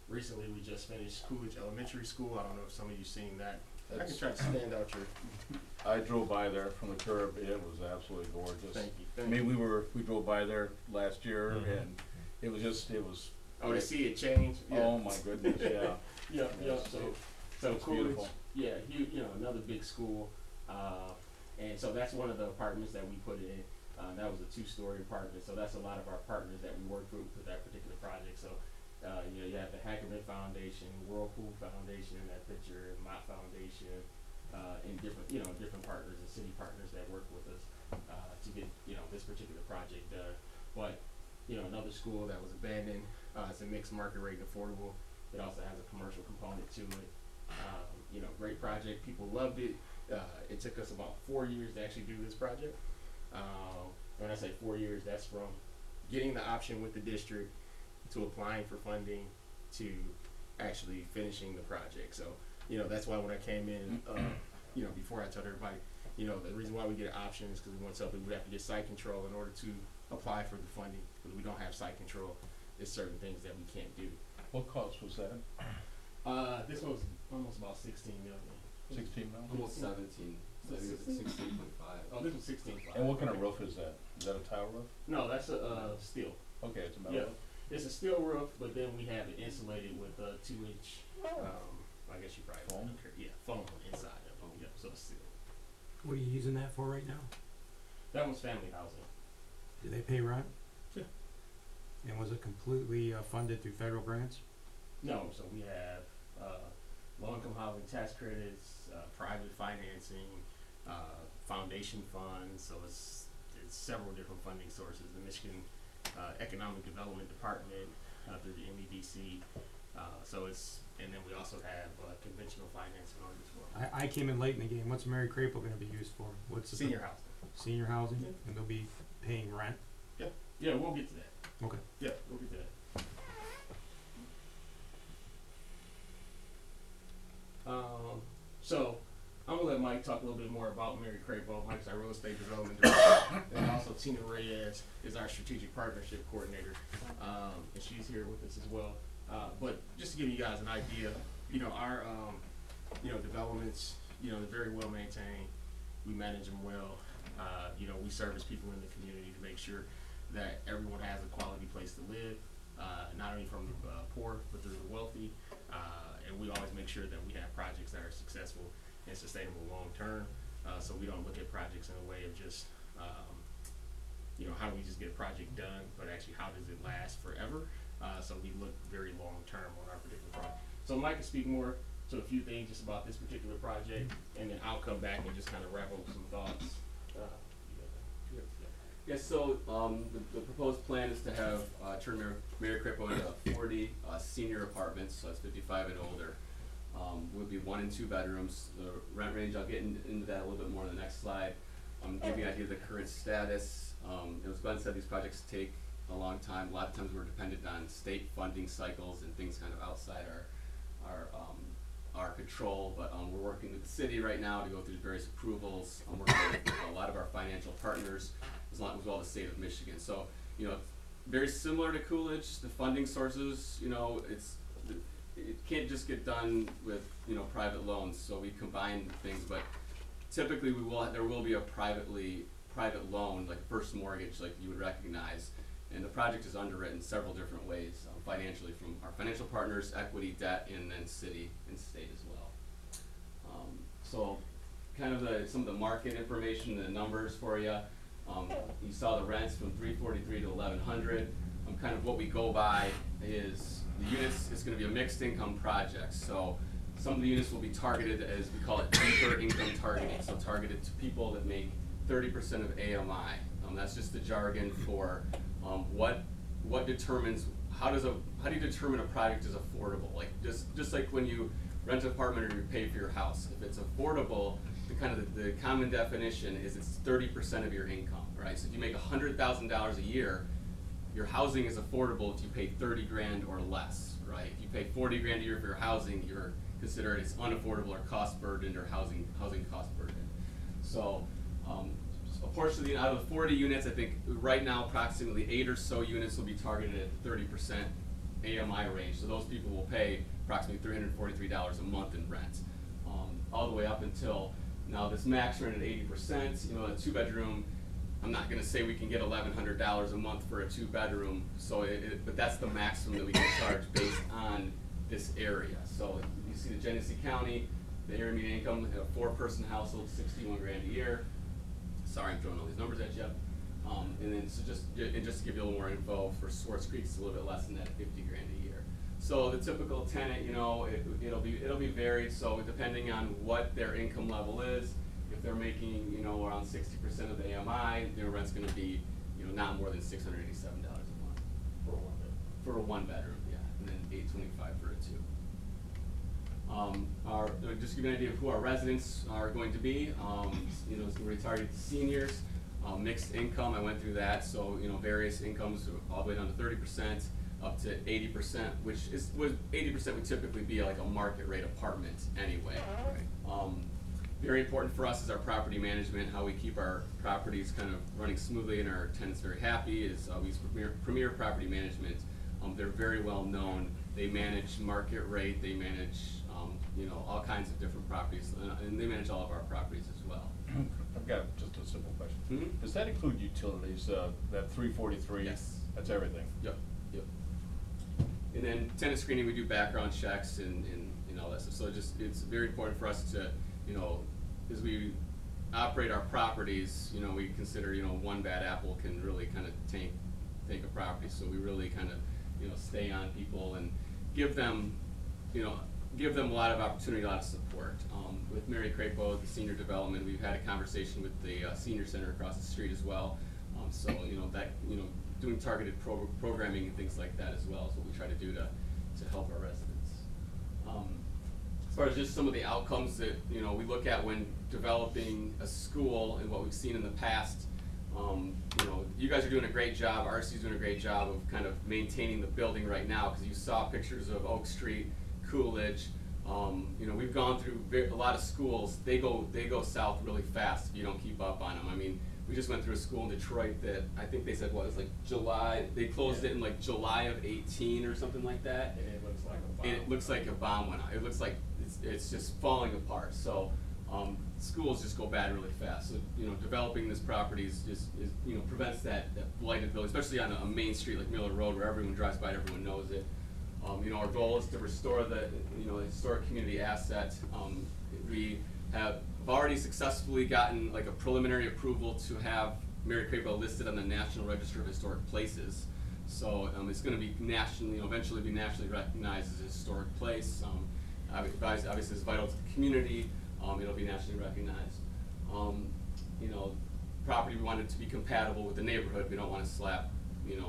Recently, we just finished Coolidge Elementary School. I don't know if some of you seen that. I can try to stand out your. I drove by there from the curb. It was absolutely gorgeous. Thank you. I mean, we drove by there last year, and it was. Oh, to see it change. Yeah. Oh my goodness, yeah. Yeah. Yes, So it's Coolidge, beautiful. yeah, another big school, and so that's one of the apartments that we put in. That was a 2-story apartment. So that's a lot of our partners that we worked with that particular project. So. You have the Hackerman Foundation, Whirlpool Foundation in that picture, and Mott Foundation, and different partners and city partners that work with us to get this particular project done. But another school that was abandoned. It's a mixed market rate and affordable. It also has a commercial component to it. Great project. People loved it. It took us about 4 years to actually do this project. When I say 4 years, that's from getting the option with the district, to applying for funding, to actually finishing the project. So, that's why when I came in, before I told everybody, the reason why we get an option is because we want to tell people we have to get site control in order to apply for the funding. Because we don't have site control, there's certain things that we can't do. What cost was that? This one was almost about 16 million. 16 million? Almost 17. So I think it's 16.5. Oh, this was 16.5. And what kind of roof is that? Is that a tile roof? No, that's a steel. Okay, it's a metal Yeah. roof. It's a steel roof, but then we have it insulated with a 2-inch, I guess you probably Foam? don't care. Yeah, foam on the inside of it. Yep, so it's steel. What are you using that for right now? That one's family housing. Do they pay rent? Yeah. And was it completely funded through federal grants? No, so we have low-income housing tax credits, private financing, foundation funds. So it's several different funding sources. The Michigan Economic Development Department through the MEDC. And then we also have conventional financing on it as well. I came in late in the game. What's Mary Crapo going to be used for? What's the Senior housing. Senior housing? Yeah. And they'll be paying rent? Yeah, we'll get to that. Okay. Yeah, we'll get to that. So I'm gonna let Mike talk a little bit more about Mary Crapo. Mike's our real estate development director, and also Tina Reyes is our strategic partnership coordinator, and she's here with us as well. But just to give you guys an idea, our developments, they're very well maintained. We manage them well. We service people in the community to make sure that everyone has a quality place to live, not only from the poor, but through the wealthy. And we always make sure that we have projects that are successful and sustainable long term. So we don't look at projects in a way of just how do we just get a project done, but actually how does it last forever? So we look very long term on our particular project. So Mike can speak more to a few things just about this particular project, and then I'll come back and just kind of wrap up some thoughts. Yes, so the proposed plan is to have turn Mary Crapo into 40 senior apartments, so it's 55 and older. Would be 1 and 2 bedrooms. The rent range, I'll get into that a little bit more on the next slide. Give you an idea of the current status. As Glenn said, these projects take a long time. A lot of times we're dependent on state funding cycles and things kind of outside our control, but we're working with the city right now to go through various approvals. We're working with a lot of our financial partners, as well as the state of Michigan. So, very similar to Coolidge, the funding sources, it can't just get done with, private loans, so we combine things, but typically there will be a private loan, like first mortgage, like you would recognize, and the project is underwritten several different ways, financially from our financial partners, equity, debt, and then city and state as well. So kind of some of the market information, the numbers for you. You saw the rents from $343 to $1,100. Kind of what we go by is the units is going to be a mixed income project. So some of the units will be targeted as, we call it deeper income targeting. So targeted to people that make 30% of AMI. That's just the jargon for what determines, how do you determine a project is affordable? Like just like when you rent an apartment or you pay for your house. If it's affordable, the common definition is it's 30% of your income, right? So if you make $100,000 a year, your housing is affordable if you pay 30 grand or less, right? If you pay 40 grand a year for your housing, you're considered it's unaffordable or cost burdened or housing cost burdened. So a portion of out of the 40 units, I think right now approximately 8 or so units will be targeted at 30% AMI range. So those people will pay approximately $343 a month in rent, all the way up until now this max rent at 80%. A 2-bedroom. I'm not going to say we can get $1,100 a month for a 2-bedroom. So, but that's the maximum that we can charge based on this area. So you see the Genesee County, the area median income, a 4-person household, 61 grand a year. Sorry, I'm throwing all these numbers at you. And then so just to give you a little more info, for Swartz Creek, it's a little bit less than that, 50 grand a year. So the typical tenant, it'll be varied. So depending on what their income level is, if they're making around 60% of the AMI, their rent's going to be not more than $687 a month for a 1-bedroom, yeah, and then $825 for a 2. Just to give you an idea of who our residents are going to be. We're targeted to seniors, mixed income. I went through that. So various incomes all the way down to 30%. Up to 80%, which 80% would typically be like a market rate apartment anyway. Very important for us is our property management, how we keep our properties kind of running smoothly and our tenants very happy. Is we use Premier Property Management. They're very well known. They manage market rate. They manage all kinds of different properties, and they manage all of our properties as well. I've got just a simple question. Mm-hmm. Does that include utilities? That 343? Yes. That's everything. Yep. And then tenant screening, we do background checks and all that stuff. So it's very important for us to, as we operate our properties, we consider, one bad apple can really kind of tank a property. So we really kind of, stay on people and give them a lot of opportunity, a lot of support. With Mary Crapo, the senior development, we've had a conversation with the senior center across the street as well. So doing targeted programming and things like that as well is what we try to do to help our residents. As far as just some of the outcomes that we look at when developing a school and what we've seen in the past, you guys are doing a great job. RC's doing a great job of kind of maintaining the building right now, because you saw pictures of Oak Street, Coolidge. We've gone through a lot of schools. They go south really fast if you don't keep up on them. I mean, we just went through a school in Detroit that I think they said July. They closed it in July of 18 or something like that. And it looks like a bomb. And it looks like a bomb went off. It looks like it's just falling apart. So schools just go bad really fast. So developing this property is prevents that blighted building, especially on a main street like Miller Road where everyone drives by and everyone knows it. Our goal is to restore the historic community asset. We have already successfully gotten a preliminary approval to have Mary Crapo listed on the National Register of Historic Places. So it's going to be nationally, eventually be nationally recognized as a historic place. Obviously, it's vital to the community. It'll be nationally recognized. Property, we want it to be compatible with the neighborhood. We don't want to slap,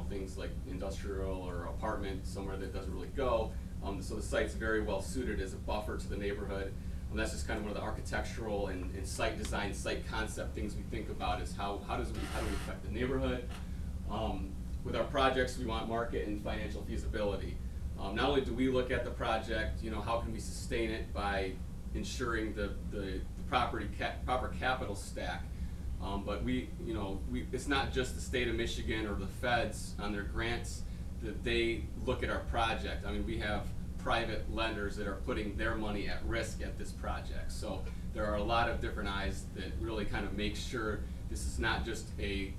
things like industrial or apartment somewhere that doesn't really go. So the site's very well suited as a buffer to the neighborhood. That's just kind of one of the architectural and site design, site concept things we think about is how do we affect the neighborhood. With our projects, we want market and financial feasibility. Not only do we look at the project, how can we sustain it by ensuring the proper capital stack, but it's not just the state of Michigan or the feds on their grants that they look at our project. I mean, we have private lenders that are putting their money at risk at this project. So there are a lot of different eyes that really kind of make sure this is not just a,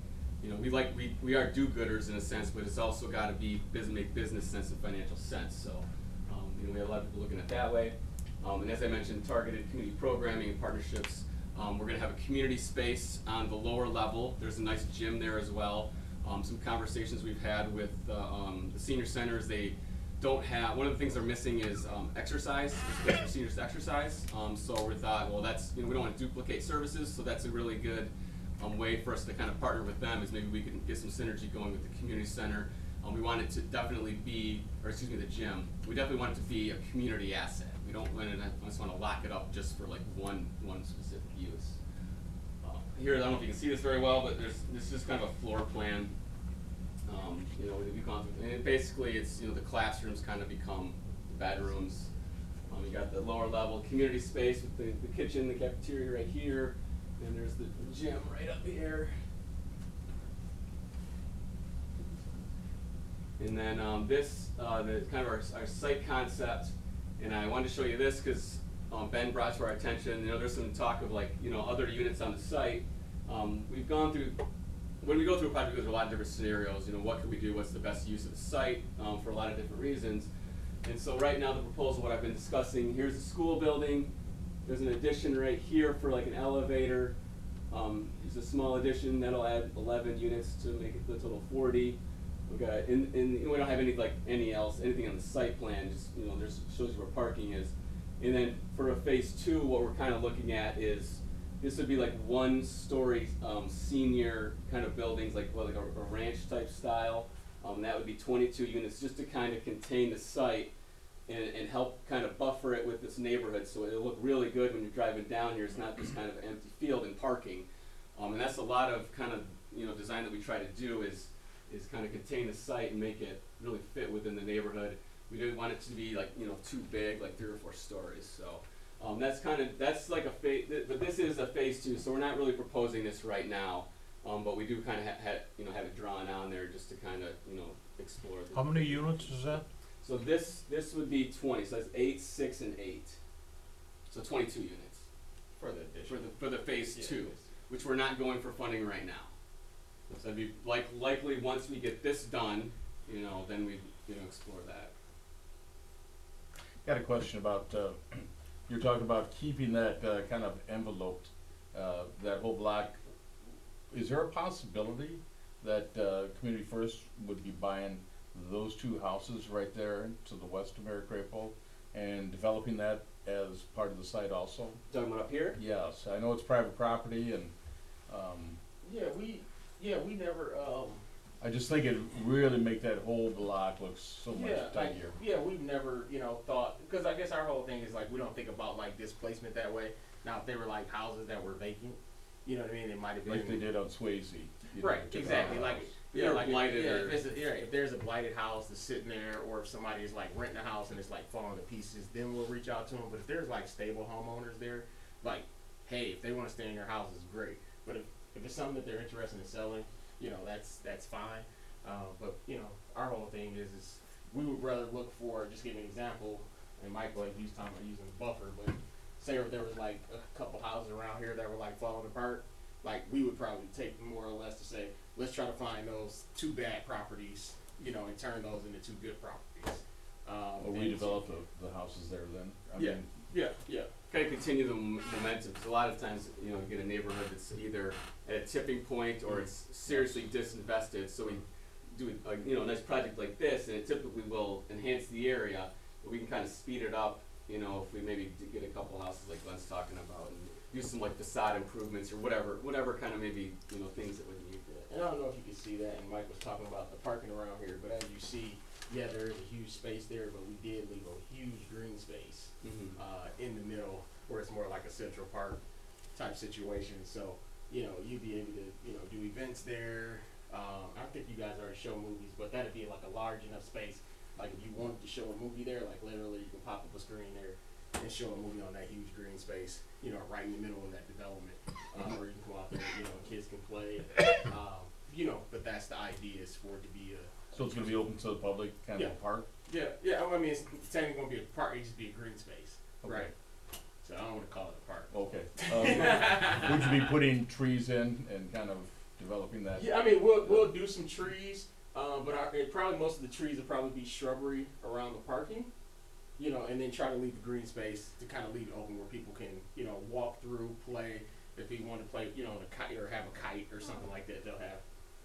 we are do-gooders in a sense, but it's also got to make business sense and financial sense. So we have a lot of people looking at it that way. And as I mentioned, targeted community programming and partnerships. We're going to have a community space on the lower level. There's a nice gym there as well. Some conversations we've had with the senior centers, they don't have, one of the things they're missing is exercise, space for seniors to exercise. So we thought, well, that's, we don't want to duplicate services, so that's a really good way for us to kind of partner with them, is maybe we can get some synergy going with the community center. We want it to definitely be, the gym, we definitely want it to be a community asset. We don't want to, just want to lock it up just for like one specific use. Here, I don't know if you can see this very well, but this is just kind of a floor plan. We've gone through, and basically it's, the classrooms kind of become bedrooms. You got the lower level community space with the kitchen, the cafeteria right here, and there's the gym right up here. And then this, the kind of our site concept, and I wanted to show you this because Ben brought to our attention, there's some talk of like, other units on the site. We've gone through, when we go through a project, there's a lot of different scenarios, what could we do, what's the best use of the site, for a lot of different reasons. And so right now the proposal, what I've been discussing, here's the school building, there's an addition right here for like an elevator. It's a small addition, that'll add 11 units to make it the total of 40. Okay, and we don't have anything on the site plan, just, there's shows you where parking is. And then for a phase 2, what we're kind of looking at is, this would be like 1-story senior kind of buildings, like a ranch type style. That would be 22 units, just to kind of contain the site and help kind of buffer it with this neighborhood, so it'll look really good when you're driving down here. It's not just kind of an empty field and parking. And that's a lot of kind of design that we try to do is kind of contain the site and make it really fit within the neighborhood. We didn't want it to be like too big, like 3 or 4 stories. So that's like a phase, but this is a phase 2, so we're not really proposing this right now. But we do kind of have it drawn on there just to kind of explore. How many units is that? So this would be 20. So that's 8, 6, and 8. So 22 units For the addition. for the phase 2, which we're not going for funding right now. So it'd be likely once we get this done, then we explore that. Got a question about, you're talking about keeping that kind of enveloped, that whole block. Is there a possibility that Community First would be buying those 2 houses right there to the west of Mary Crapo and developing that as part of the site also? Talking about up here? Yes, I know it's private property and We never, I just think it'd really make that whole block look so much tidier. we've never, thought, because I guess our whole thing is like, we don't think about like displacement that way. Now, if they were like houses that were vacant, you know what I mean, it might have been. Like they did on Swayze. Right, exactly, like, blighted or if there's a blighted house that's sitting there, or if somebody's like renting a house and it's like falling to pieces, then we'll reach out to them. But if there's like stable homeowners there, like, hey, if they want to stay in their house, it's great. But if it's something that they're interested in selling, that's fine. But our whole thing is we would rather look for, just give an example, and Mike, like, he's talking about using the buffer, but say if there was like a couple houses around here that were like falling apart, like we would probably take more or less to say, let's try to find those 2 bad properties, and turn those into 2 good properties. Or redevelop the houses there then? I mean, yeah. kind of continue the momentum, because a lot of times, you know, you get a neighborhood that's either at a tipping point or it's seriously disinvested, so we do a, you know, a nice project like this, and it typically will enhance the area, but we can kind of speed it up, you know, if we maybe get a couple houses like Glenn's talking about, and do some like facade improvements or whatever kind of maybe, you know, things that would need that. And I don't know if you can see that, and Mike was talking about the parking around here, but as you see, yeah, there is a huge space there, but we did leave a huge green space in the middle where it's more like a Central Park type situation. So, you know, you'd be able to, you know, do events there. I think you guys already show movies, but that'd be like a large enough space. Like if you wanted to show a movie there, like literally you can pop up a screen there and show a movie on that huge green space, you know, right in the middle of that development. Where you can go out there, you know, kids can play. You know, but that's the idea, is for it to be a. So it's gonna be open to the public, kind of a park? Yeah, I mean, it's technically gonna be a park, it just be a green space. Okay. Right. So I don't wanna call it a park. Okay. Would you be putting trees in and kind of developing that? Yeah, I mean, we'll do some trees, but probably most of the trees will probably be shrubbery around the parking, you know, and then try to leave the green space to kind of leave it open where people can, you know, walk through, play. If you want to play, you know, on a kite or have a kite or something like that, they'll have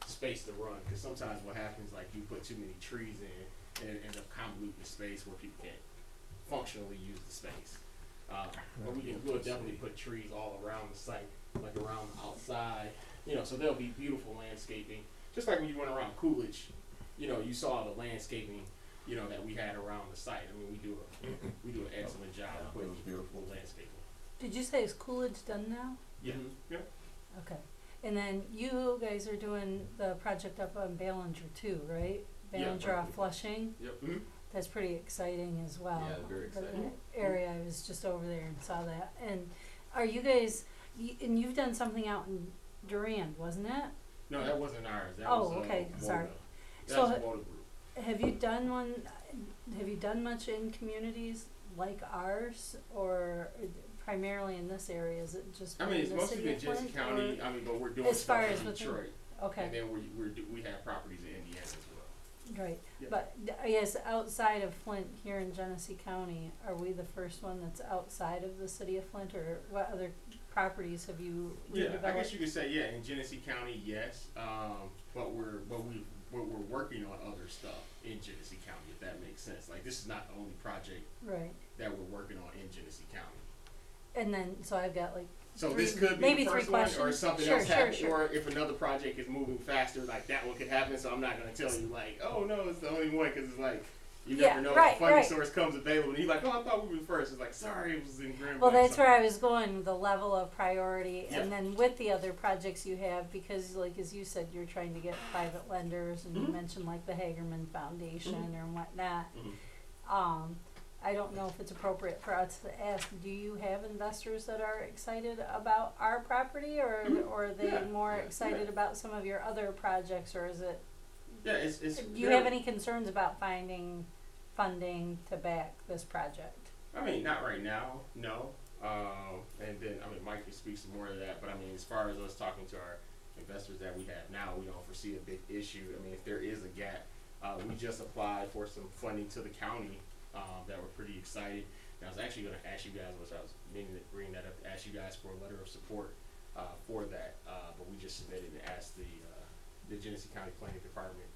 space to run. Because sometimes what happens, like you put too many trees in, and it ends up convoluting the space where people can't functionally use the space. But we'll definitely put trees all around the site, like around the outside, you know, so there'll be beautiful landscaping. Just like when you went around Coolidge, you know, you saw the landscaping, you know, that we had around the site. I mean, we do an excellent job Yeah, it was beautiful. landscaping. Did you say is Coolidge done now? Yeah. Yeah. Okay. And then you guys are doing the project up on Ballinger too, right? Yeah, Ballinger off right. Flushing? Yep. That's pretty exciting as well. Yeah, very exciting. The area, I was just over there and saw that. And are you guys, and you've done something out in Durand, wasn't it? No, that wasn't ours. That Oh, was, okay, Volta. sorry. That So was Volta Group. have you done much in communities like ours, or primarily in this area? Is it just I mean, it's in the mostly city been of Genesee Flint, County. or- I mean, but we're doing as far stuff as in within- Detroit, Okay. and then we have properties in Indiana as well. Right, Yeah. but I guess outside of Flint, here in Genesee County, are we the first one that's outside of the city of Flint, or what other properties have you Yeah, I guess redeveloped? you could say in Genesee County, yes. But we're working on other stuff in Genesee County, if that makes sense. Like this is not the only project Right, that we're working on in Genesee County. and then, so I've got like So three- this could be maybe the three first one, or questions. something Sure, else sure, happen, sure. or if another project is moving faster, like that one could happen. So I'm not gonna tell you like, oh no, it's the only one, because it's like you Yeah, never know right, if the funding right. source comes available, and you're like, oh, I thought we were first. It's like, sorry, it was in Grand. Well, Blanc, that's where I was going, the level of priority, Yeah. and then with the other projects you have, because like, as you said, you're trying to get private lenders, and you Mhm. mentioned like the Hagerman Foundation or whatnot. Mhm. I don't know if it's appropriate for us to ask, do you have investors that are excited about our property, or, or are they Yeah, more yeah, excited yeah. about some of your other projects, or is it, Yeah, it's. do you have any concerns about finding funding to back this project? I mean, not right now, no. And then, I mean, Mike can speak some more to that, but I mean, as far as us talking to our investors that we have now, we don't foresee a big issue. I mean, if there is a gap, we just applied for some funding to the county, that we're pretty excited. And I was actually gonna ask you guys, which I was meaning to bring that up, to ask you guys for a letter of support, for that. But we just submitted and asked the Genesee County Planning Department,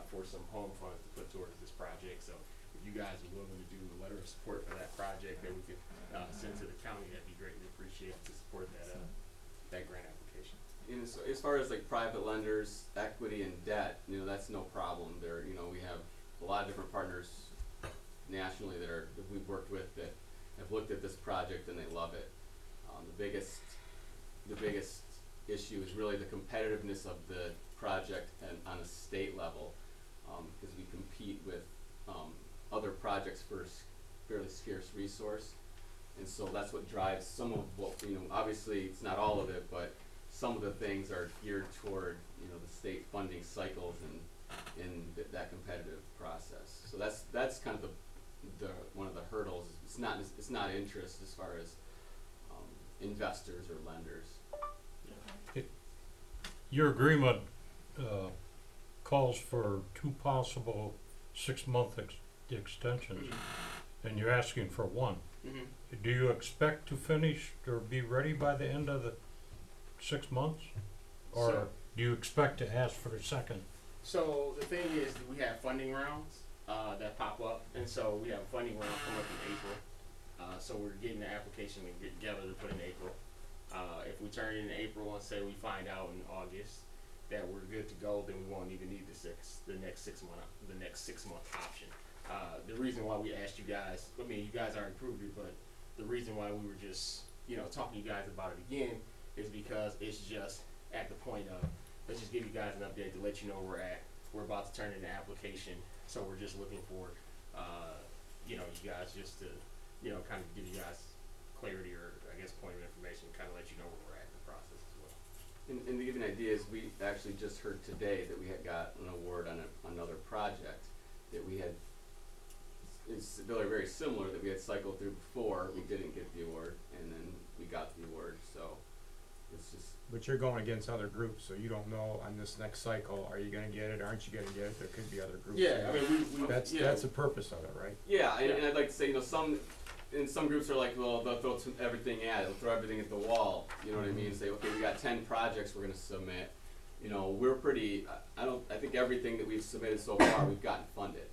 for some home funds to put towards this project. So if you guys are willing to do a letter of support for that project that we could send to the county, that'd be greatly appreciated to support that grant application. And as far as like private lenders, equity and debt, you know, that's no problem. There, you know, we have a lot of different partners nationally that we've worked with that have looked at this project and they love it. The biggest issue is really the competitiveness of the project and on a state level, because we compete with other projects for a fairly scarce resource, and so that's what drives some of what, you know, obviously it's not all of it, but some of the things are geared toward, you know, the state funding cycles and in that competitive process. So that's kind of the one of the hurdles. It's not interest as far as investors or lenders. Your agreement, calls for 2 possible 6-month extensions, and you're asking for 1. Mhm. Do you expect to finish or be ready by the end of the 6 months? Or So- do you expect to ask for a second? So the thing is, we have funding rounds that pop up, and so we have a funding round coming up in April. So we're getting the application and get together to put in April. If we turn it in April and say we find out in August that we're good to go, then we won't even need the next 6 month option. The reason why we asked you guys, I mean, you guys already approved it, but the reason why we were just, talking to you guys about it again is because it's just at the point of, let's just give you guys an update to let you know where we're at. We're about to turn in the application, so we're just looking for, you guys just to, kind of give you guys clarity or, I guess, point of information, kind of let you know where we're at in the process as well. And to give you an idea, is we actually just heard today that we had got an award on another project that we had, it's very, very similar, that we had cycled through before. We didn't get the award, and then we got the award, so it's just. But you're going against other groups, so you don't know on this next cycle, are you gonna get it, aren't you gonna get it? There could be other groups. Yeah, I mean, we That's the purpose of it, right? Yeah, and I'd like to say, some groups are like, well, they'll throw everything at it, they'll throw everything at the wall, you know what I mean? Say, okay, we got 10 projects we're gonna submit. We're pretty, I think everything that we've submitted so far, we've gotten funded.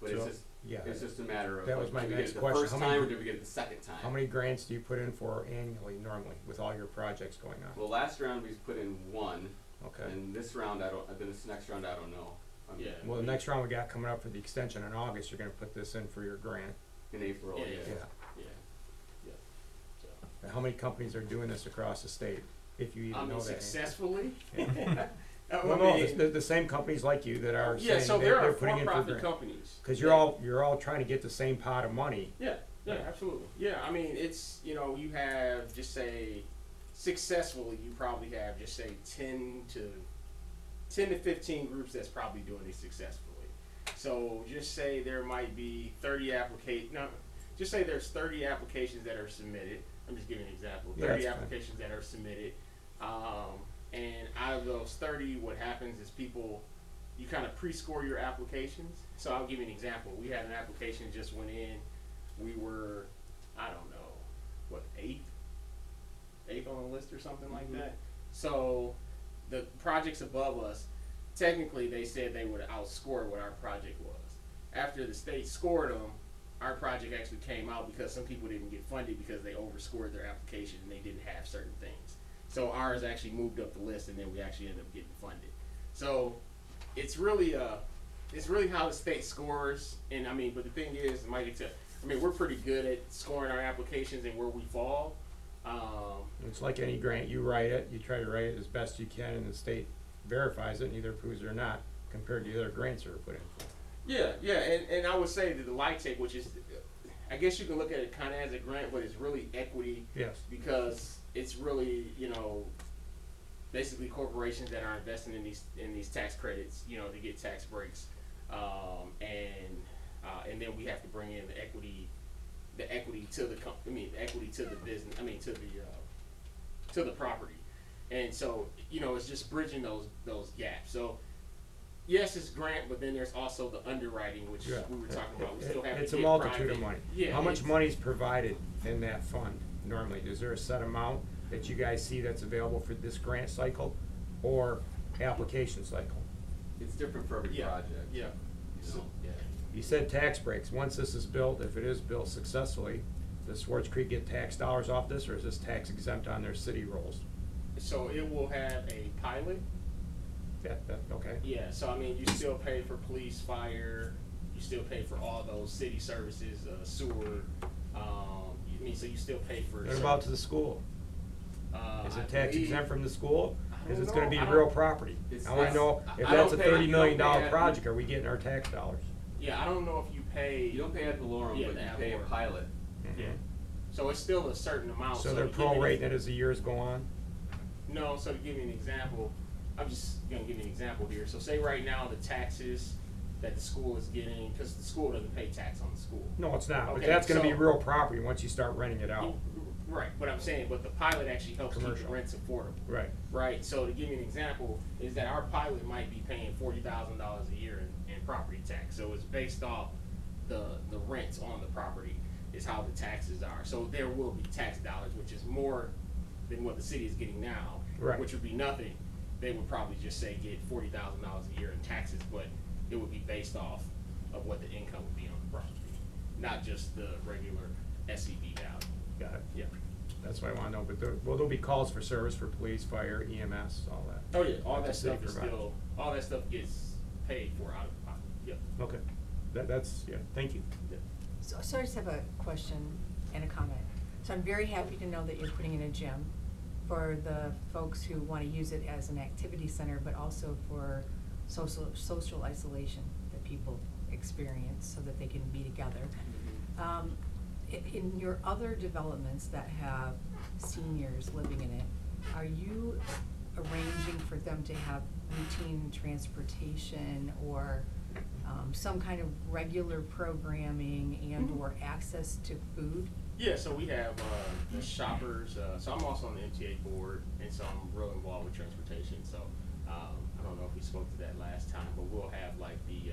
But it's So, just, yeah, it's just a matter of, that was my did we get next it the question. first How time many- or did we get it the second time? How many grants do you put in for annually normally with all your projects going on? Well, last round we put in 1, Okay. and this round this next round I don't know. Yeah. Well, the next round we got coming up for the extension in August, you're gonna put this in for your grant. In April, Yeah, yeah. yeah. So, And how many companies are doing this across the state, if you even know that? successfully. Well, no, the same companies like you that are Yeah, saying so there they're are putting in for for-profit grant. companies. Cause Yeah. you're all trying to get the same pot of money. Yeah, absolutely. Yeah, I mean, it's, you have, just say, successfully, you probably have, just say, 10 to 15 groups that's probably doing it successfully. So just say there might be 30 just say there's 30 applications that are submitted. I'm just giving an example. Yeah, 30 that's fine. applications that are submitted. And out of those 30, what happens is you kind of pre-score your applications. So I'll give you an example. We had an application just went in. We were, I don't know, what, eighth on the list or something like that. So the projects above us, technically they said they would outscore what our project was. After the state scored them, our project actually came out because some people didn't get funded because they overscored their application and they didn't have certain things. So ours actually moved up the list, and then we actually ended up getting funded. So it's really how the state scores. And I mean, but the thing is, we're pretty good at scoring our applications and where we fall. It's like any grant, you write it, you try to write it as best you can, and the state verifies it and either approves it or not, compared to the other grants that are put in. Yeah, and I would say that the LIHTC, which is, I guess you can look at it kind of as a grant, but it's really equity. Yes. Because it's really, basically corporations that are investing in these tax credits, to get tax breaks, and then we have to bring in the equity to the equity to the business, to the property, and so it's just bridging those gaps. So yes, it's grant, but then there's also the underwriting, which Yeah. we were talking about. We still have It's to a get multitude private. of money. Yeah. How much money is provided in that fund normally? Is there a set amount that you guys see that's available for this grant cycle or application cycle? It's different for every project. Yeah. You know? Yeah. You said tax breaks. Once this is built, if it is built successfully, does Swartz Creek get tax dollars off this, or is this tax exempt on their city rolls? So it will have a pilot. Okay. Yeah, so you still pay for police, fire, you still pay for all those city services, sewer, so you still pay for. What about to the school? Is I it tax believe- exempt from the school? I Is don't it gonna know. be I real don't- property? It's- I wanna know if I that's a don't pay- $30 you million don't pay at- project, are we getting our tax dollars? Yeah, I don't know if you pay. You don't pay ad valorem, Yeah, but the you ad pay a valorem. pilot. Yeah. So it's still a certain amount. So they're to give you prorating it as the years go on? No, so to give you an example, I'm just gonna give you an example here. So say right now the taxes that the school is getting, because the school doesn't pay tax on the school. No, it's not, but Okay, that's gonna be so- real property once you start renting it out. Right, but I'm saying, but the pilot actually helps keep the Commercial. rents affordable. Right. Right, so to give you an example, is that our pilot might be paying $40,000 a year in property tax. So it's based off the rents on the property. is how the taxes are. So there will be tax dollars, which is more than what the city is getting now, Right. which would be nothing. They would probably just say get $40,000 a year in taxes, but it would be based off of what the income would be on the property, not just the regular SCB value. Got it. Yeah. That's what I wanna know, but there'll be calls for service for police, fire, EMS, all that. Oh yeah, all That that the city stuff is provides. still, all that stuff gets paid for out of pocket. Yep. Okay, that's, yeah, thank you. Yep. So I just have a question and a comment. So I'm very happy to know that you're putting in a gym for the folks who wanna use it as an activity center, but also for social isolation that people experience so that they can be together. In your other developments that have seniors living in it, are you arranging for them to have routine transportation or some kind of regular programming and or access to food? Yeah, so we have the shoppers. So I'm also on the MTA board, and so I'm real involved with transportation. So I don't know if we spoke to that last time, but we'll have like the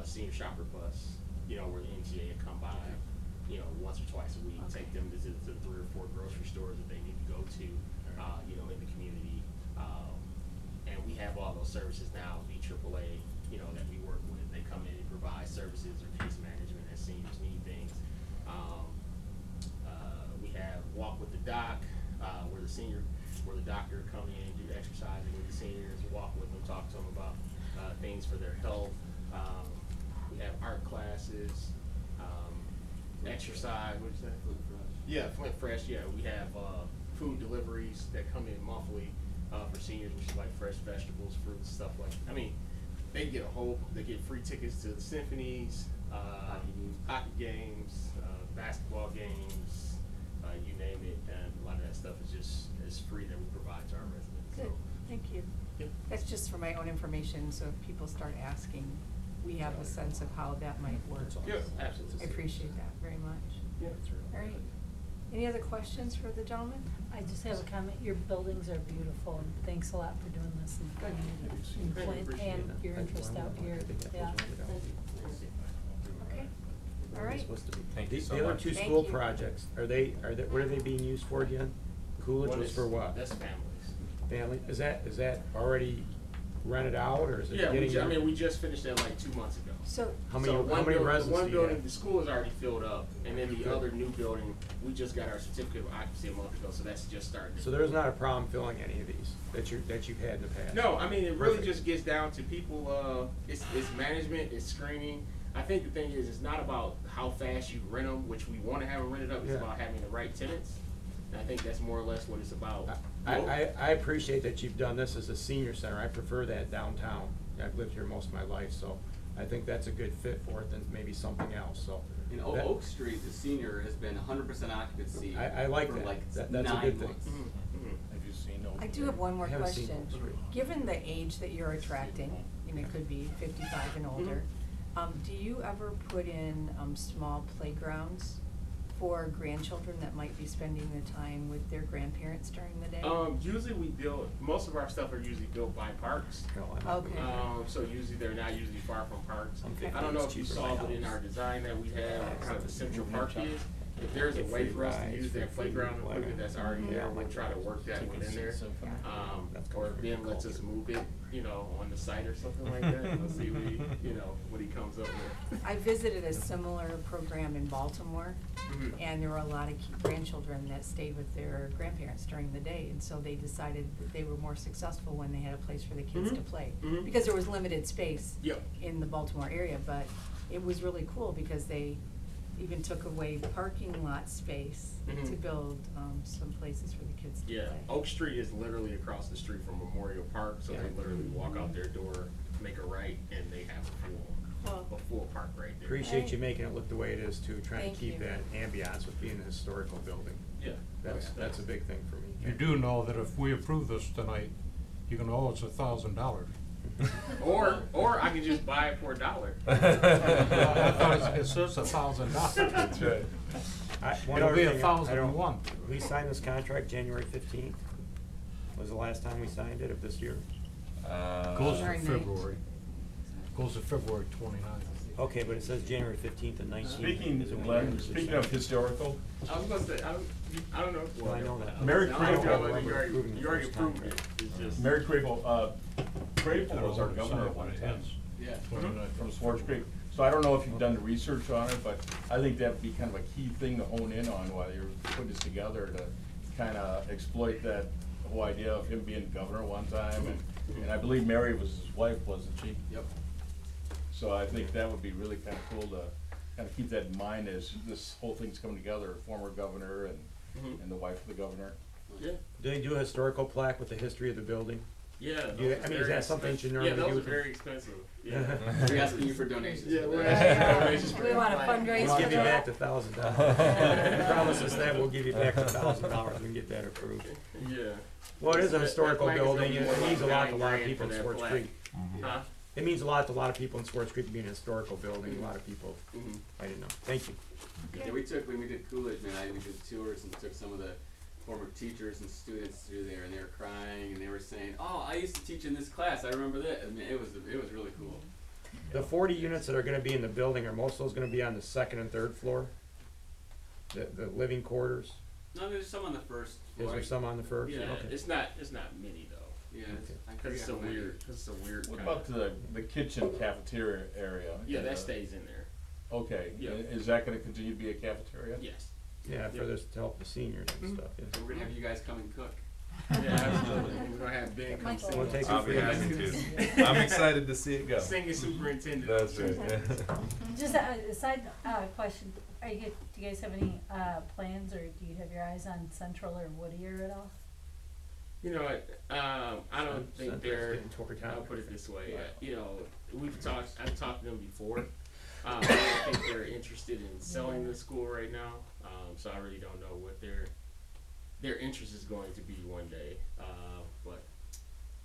senior shopper bus, you know, where the MTA will come by, you know, once or twice a week, take them to the 3 or 4 grocery stores that they need to go to, you know, in the community. And we have all those services now, VAAA, you know, that we work with. They come in and provide services or case management as seniors need things. We have Walk with the Doc, where the doctor come in and do exercising with the seniors, walk with them, talk to them about things for their health. We have art classes, exercise, what is that? Flint Fresh. Yeah, Flint Fresh, yeah. We have food deliveries that come in monthly for seniors, which is like fresh vegetables, fruits, stuff like that. I mean, they get free tickets to the symphonies, hockey games, basketball games, you name it, and a lot of that stuff is free that we provide to our residents. Good, So, thank you. Yep. That's just for my own information, so if people start asking, we have a sense of how that might work. yeah, absolutely. I appreciate that very much. Yeah. All right. Any other questions for the gentleman? I just have a comment, your buildings are beautiful, and thanks a lot for doing this in Thank Flint you. and your interest out here, yeah. Okay, all right. Thank you so The other much. two Thank school you. projects, what are they being used for again? Coolidge One was is- for what? That's families. Family, is that already rented out, or is it Yeah, getting? we just finished that like 2 months ago. So, How many So one residents One do you building, have? the school is already filled up, and then the Good. other new building, we just got our certificate of occupancy a month ago, so that's just starting. So there's not a problem filling any of these that you've had in the past? No, I mean, it really Perfect. just gets down to people, it's management, it's screening. I think the thing is, it's not about how fast you rent them, which we wanna have them rented up, it's Yeah. about having the right tenants. And I think that's more or less what it's about. I appreciate that you've done this as a senior center. I prefer that downtown. I've lived here most of my life, so I think that's a good fit for it than maybe something else, so. In that- Oak Street, the senior has been 100% occupancy. I like for that. like That's a 9 good thing. months. Have you seen those? I do have one more I haven't seen question. those three. Given the age that you're attracting, and it could be 55 and older, do you ever put in small playgrounds for grandchildren that might be spending the time with their grandparents during the day? Usually we build, most of our stuff are usually built by parks. Okay. So usually they're not usually far from parks. Okay. I don't know if you saw, but in our design that we have, kind of the Central Park is, if there's a way for us to use that playground equipment that's already there, we'll try to work that within there. Or if Ben lets us move it, you know, on the site or something like that, we'll see what he comes up with. I visited a similar program in Baltimore, and there were a lot of grandchildren that stayed with their grandparents during the day, and so they decided that they were more successful when they had a place for the kids to play. Because there was limited space Yep. in the Baltimore area, but it was really cool because they even took away parking lot space to build some places for the kids to play. Yeah, Oak Street is literally across the street from Memorial Park, so they literally walk out their door, make a right, and they have a full park right there. Appreciate you making it look the way it is too, trying Thank to keep you. that ambiance with being a historical building. Yeah. That's a big thing for me. You do know that if we approve this tonight, you're gonna owe us $1,000. Or I can just buy it for $1. I thought it says $1,000. That's right. One It'll other be thing, 1,001. We signed this contract January 15th. Was the last time we signed it of this year? Goes to Very nice. February. Goes to February 29th. Okay, but it says January 15th and 19th. Speaking, is when Glenn, yours is. speaking of historical, I was gonna say, I don't know. Well, I know that. Mary I don't know Crapo- whether you already approving the first approved it. contract. It's just. Mary Crapo, Crapo was our governor at one time. Yeah. From Swartz Creek. So I don't know if you've done the research on it, but I think that'd be kind of a key thing to hone in on while you're putting this together, to kind of exploit that whole idea of him being governor one time, and I believe Mary was his wife, wasn't she? Yep. So I think that would be really kind of cool to kind of keep that in mind as this whole thing's coming together, former governor and the wife of the governor. Yeah. Do they do a historical plaque with the history of the building? Yeah. You- those I are mean, is very that something that you expensive. normally do Yeah, those with are them? very expensive. Yeah. We're asking you for donations. Yeah, for we're that. asking donations for We that want to plaque. fundraise We'll for give you back that. the $1,000. Promise us that, we'll give you back the $1,000 and get that approved. Yeah. Well, it is a That historical plaque is gonna building, be and more it like means a lot to a $9 lot of grand people in for that Swartz plaque. Creek. Huh? It means a lot to a lot of people in Swartz Creek being a historical building, a lot of people, Mhm. I didn't know. Thank you. Yeah, we took, when we did Coolidge, man, we did tours and took some of the former teachers and students through there, and they were crying, and they were saying, "Oh, I used to teach in this class. I remember that." I mean, it was really cool. The 40 units that are gonna be in the building, are most of those gonna be on the second and third floor? The living quarters? No, there's some on the first Is floor. there some on the first? Yeah, Okay. it's not many though. Yeah, I Cause forget it's a how many. weird, cause it's a weird What kind about the kitchen cafeteria area? Yeah, that stays in there. Okay, Yeah. is that gonna continue to be a cafeteria? Yes. Yeah, for this, to help the seniors and stuff, yeah. So we're gonna have you guys come and cook. Yeah, absolutely. We're gonna have Ben come sing. We'll take I'll be happy to. I'm excited to see it go. Singing superintendent. That's right. Just a side question, do you guys have any plans, or do you have your eyes on Central or Whittier at all? You know what, I don't think Center's they're, getting tore down. I'll put it this way, you know, I've talked to them before. I don't think they're interested in selling the school right now, so I really don't know what their interest is going to be one day. But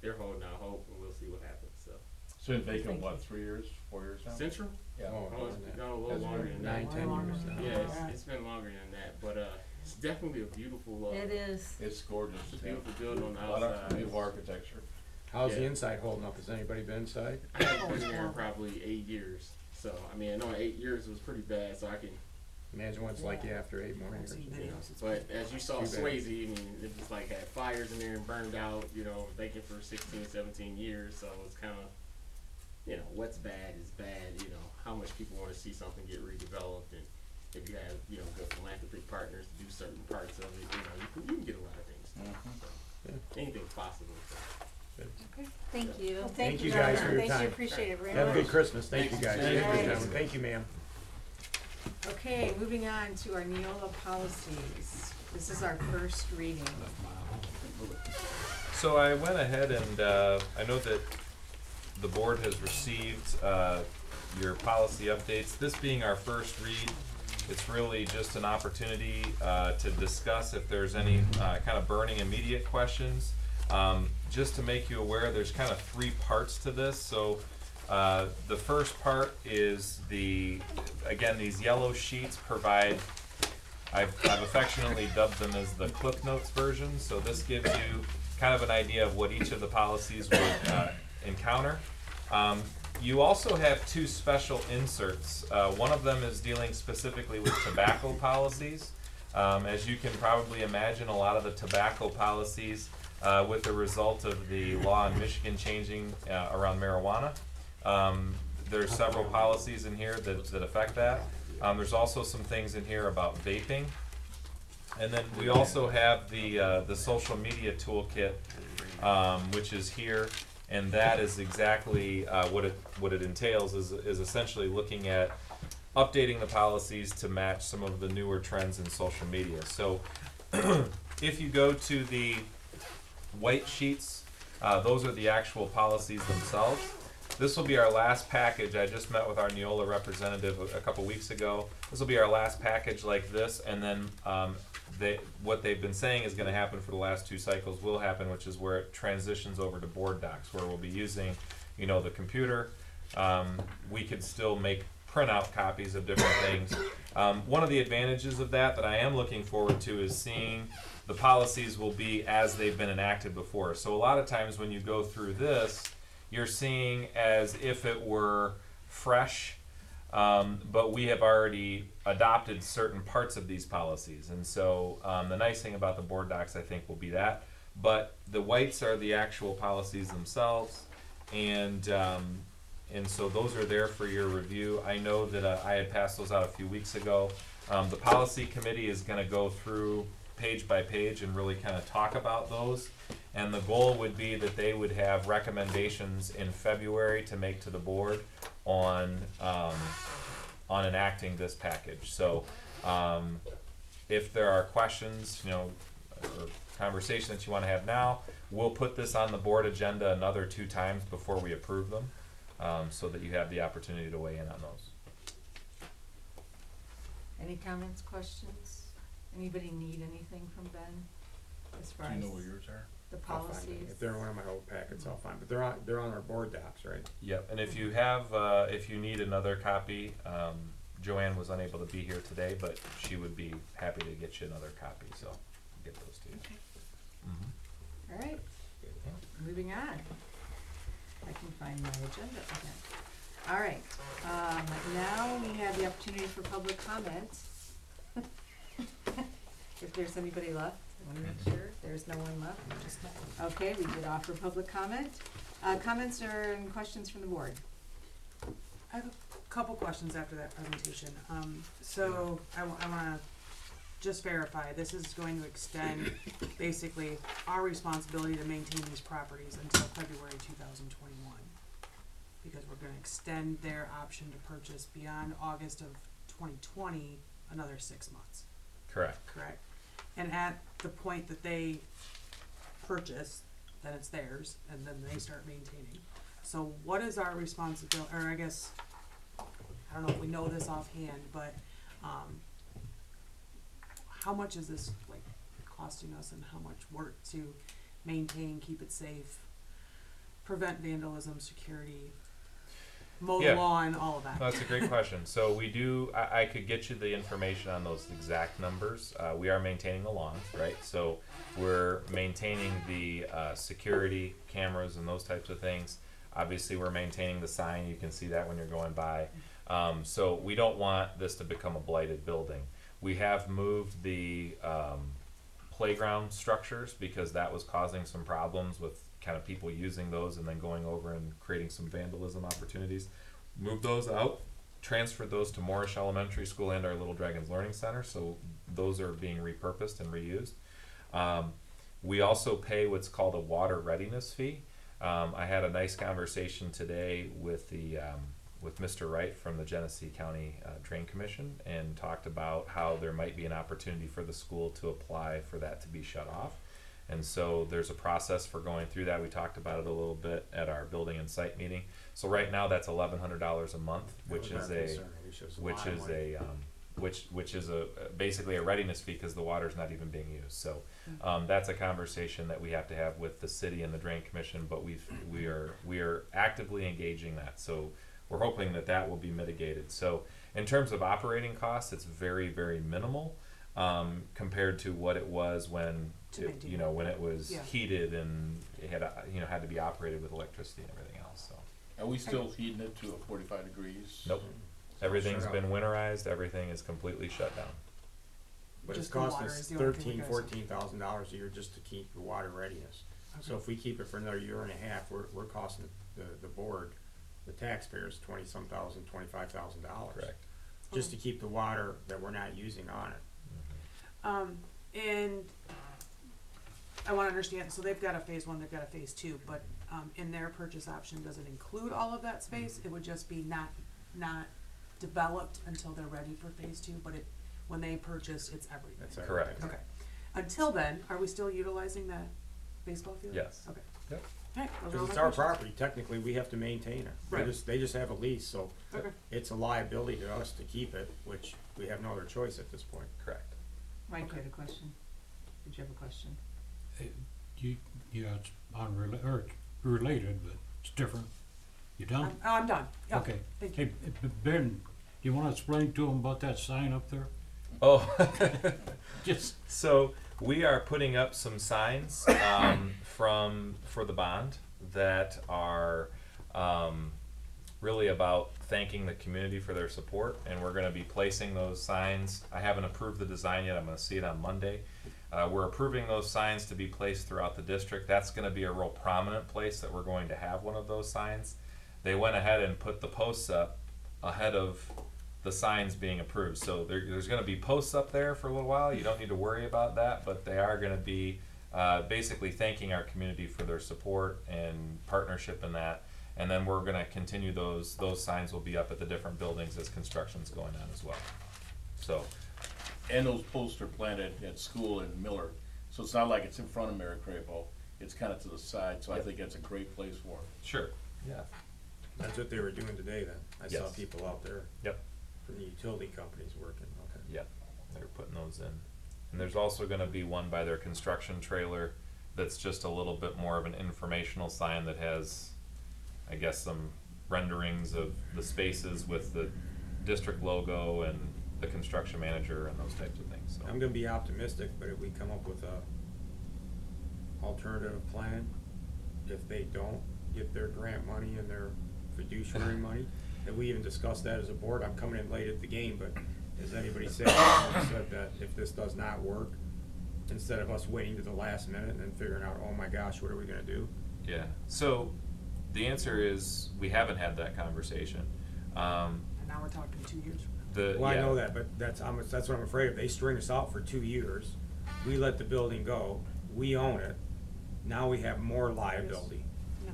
they're holding out hope, and we'll see what happens, so. It's been vacant, what, 3 years, 4 years now? Central? Yeah. Oh, Oh, it's been a little longer than that. 9, 10 years now. Yeah, it's been longer than that, but, it's definitely a beautiful, It is. It's gorgeous. it's a yeah. beautiful building on the A lot of outside. beautiful architecture. How's the Yeah. inside holding up? Has anybody been inside? I haven't been there in probably 8 years. So, I mean, I know 8 years was pretty bad, so I can, Imagine what it's like after 8 more I've years. seen you know. videos, it's But as you saw Too bad. Swayze, I mean, it was like had fires in there and burned out, you know, vacant for 16, 17 years. So it's kind of, you know, what's bad is bad, you know, how much people want to see something get redeveloped. And if you have, you know, good philanthropic partners to do certain parts of it, you know, you can get a lot of things done. So, Yeah. anything's possible. So. Thank you. Well, Thank you guys for your Thank you, time. appreciate it very Have a much. good Christmas. Thank you guys. Thank you. Thank you, gentlemen. Thank you, ma'am. Okay, moving on to our Neola policies. This is our first reading. So I went ahead and, I know that the board has received, your policy updates. This being our first read, it's really just an opportunity, to discuss if there's any, kind of burning immediate questions. Just to make you aware, there's kind of 3 parts to this. So, the first part is again, these yellow sheets provide, I've affectionately dubbed them as the Cliff Notes version. So this gives you kind of an idea of what each of the policies would encounter. You also have 2 special inserts. One of them is dealing specifically with tobacco policies. As you can probably imagine, a lot of the tobacco policies, with the result of the law in Michigan changing around marijuana, there's several policies in here that affect that. There's also some things in here about vaping. And then we also have the social media toolkit, which is here, and that is exactly what it entails is essentially looking at updating the policies to match some of the newer trends in social media. So if you go to the white sheets, those are the actual policies themselves. This will be our last package. I just met with our Neola representative a couple weeks ago. This will be our last package like this, and then what they've been saying is going to happen for the last 2 cycles will happen, which is where it transitions over to board docs, where we'll be using, you know, the computer. We could still make printout copies of different things. One of the advantages of that I am looking forward to is seeing the policies will be as they've been enacted before. So a lot of times when you go through this, you're seeing as if it were fresh, But we have already adopted certain parts of these policies, and so the nice thing about the board docs, I think, will be that. But the whites are the actual policies themselves, and so those are there for your review. I know that I had passed those out a few weeks ago. The policy committee is going to go through page by page and really kind of talk about those. And the goal would be that they would have recommendations in February to make to the board on enacting this package. So if there are questions, or conversation that you want to have now, we'll put this on the board agenda another 2 times before we approve them, so that you have the opportunity to weigh in on those. Any comments, questions? Anybody need anything from Ben as far Do you as know what yours are? the I'll find it. policies? If they're in one of my old packets, I'll find, but they're on our board docs, right? Yep, and if you have, if you need another copy, Joanne was unable to be here today, but she would be happy to get you another copy, so I'll get those to you. All right, moving on. I can find my agenda again. All right, now we have the opportunity for public comment. If there's anybody left, I want to make sure there's no one left. Okay, we did offer public comment. Comments or questions from the board? I have a couple questions after that presentation. So I wanna just verify, this is going to extend basically our responsibility to maintain these properties until February 2021. Because we're gonna extend their option to purchase beyond August of 2020, another 6 months, Correct. correct? And at the point that they purchase, then it's theirs, and then they start maintaining. So what is our responsibility, or I guess, I don't know if we know this offhand, but, how much is this like costing us, and how much work to maintain, keep it safe, prevent vandalism, security, mow the Yeah. lawn, all of that? That's a great question. So we do, I could get you the information on those exact numbers. We are maintaining the lawns, right? So we're maintaining the security cameras and those types of things. Obviously, we're maintaining the sign. You can see that when you're going by. So we don't want this to become a blighted building. We have moved the playground structures because that was causing some problems with kind of people using those and then going over and creating some vandalism opportunities. Moved those out, transferred those to Morrish Elementary School and our Little Dragons Learning Center, so those are being repurposed and reused. We also pay what's called a water readiness fee. I had a nice conversation today with the with Mr. Wright from the Genesee County Drain Commission, and talked about how there might be an opportunity for the school to apply for that to be shut off. And so there's a process for going through that. We talked about it a little bit at our building and site meeting. So right now that's $1,100 a month, which is basically a readiness fee because the water's not even being used. So that's a conversation that we have to have with the city and the Drain Commission, but we are actively engaging that. So we're hoping that that will be mitigated. So in terms of operating costs, it's very, very minimal compared to what it was when when it was heated and it had had to be operated with electricity and everything else. So Are we still heating it to 45 degrees? nope, everything's been winterized. Everything is completely shut down. But it's Just the costing water us is the only thing you guys- $13,000-$14,000 a year just to keep the water readiness. So if we keep it for another year and a half, we're costing the board, the taxpayers, $20-some thousand, $25,000. Correct. Just to keep the water that we're not using on it. And I wanna understand, so they've got a phase 1, they've got a phase 2, but, in their purchase option, does it include all of that space? It would just be not developed until they're ready for phase 2, but when they purchase, it's everything? That's Correct. Okay. Until then, are we still utilizing that baseball field? Yes. Okay. Yep. Alright, those are all Because it's my our questions. property, technically, we have to maintain it. Right. They just have a lease, so Okay. it's a liability to us to keep it, which we have no other choice at this point. Correct. Mike, you had a question? Did you have a question? Yeah, it's it's related, but it's different. You done? I'm done. Yeah. Okay. Thank you. Hey, Ben, do you wanna explain to them about that sign up there? Oh, Just, so we are putting up some signs for the bond that are really about thanking the community for their support, and we're gonna be placing those signs. I haven't approved the design yet, I'm gonna see it on Monday. We're approving those signs to be placed throughout the district. That's gonna be a real prominent place that we're going to have one of those signs. They went ahead and put the posts up ahead of the signs being approved. So there's gonna be posts up there for a little while, you don't need to worry about that, but they are gonna be basically thanking our community for their support and partnership in that. And then we're gonna continue those signs will be up at the different buildings as construction's going on as well. So, And those posts are planted at school in Miller, so it's not like it's in front of Mary Crapo, it's kinda to the side, so I Yep. think that's a great place for it. sure, yeah, That's what they were doing today then. I saw Yes. people out there yep. from the utility companies working, okay. Yeah, they're putting those in. And there's also gonna be one by their construction trailer that's just a little bit more of an informational sign that has, I guess, some renderings of the spaces with the district logo and the construction manager and those types of things, so. I'm gonna be optimistic, but if we come up with a alternative plan, if they don't get their grant money and their fiduciary money, and we even discussed that as a board, I'm coming in late at the game, but has anybody said that if this does not work, instead of us waiting to the last minute and then figuring out, oh my gosh, what are we gonna do? Yeah, so the answer is, we haven't had that conversation. And now we're talking 2 years from now. Well, I know that, but that's what I'm afraid of. They string us out for 2 years, we let the building go, we own it, now we have more liability. No,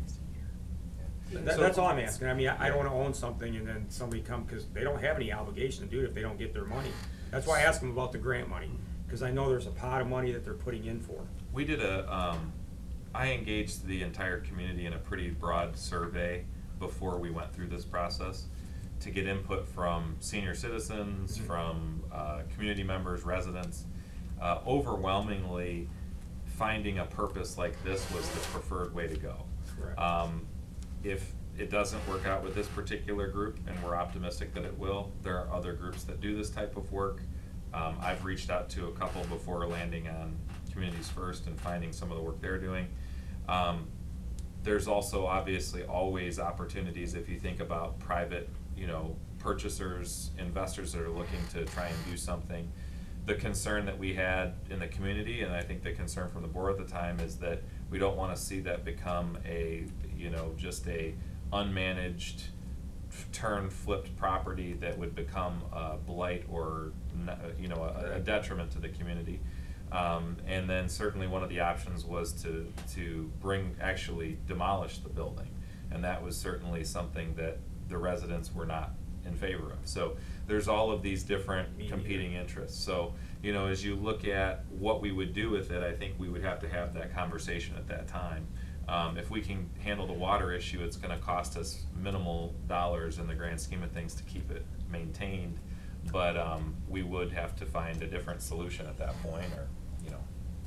it's a year. That's all I'm asking. I mean, I don't wanna own something and then somebody come, cause they don't have any obligation to do it if they don't get their money. That's why I asked them about the grant money, cause I know there's a pot of money that they're putting in for. We did I engaged the entire community in a pretty broad survey before we went through this process to get input from senior citizens, from community members, residents. Overwhelmingly, finding a purpose like this was the preferred way to go. Correct. If it doesn't work out with this particular group, and we're optimistic that it will, there are other groups that do this type of work. I've reached out to a couple before landing on Communities First and finding some of the work they're doing. There's also obviously always opportunities if you think about private, purchasers, investors that are looking to try and do something. The concern that we had in the community, and I think the concern from the board at the time, is that we don't wanna see that become a, just a unmanaged, flipped property that would become a blight or, a detriment to the community. And then certainly one of the options was to actually demolish the building. And that was certainly something that the residents were not in favor of. So there's all of these different competing interests. So, as you look at what we would do with it, I think we would have to have that conversation at that time. If we can handle the water issue, it's gonna cost us minimal dollars in the grand scheme of things to keep it maintained. But we would have to find a different solution at that point, or,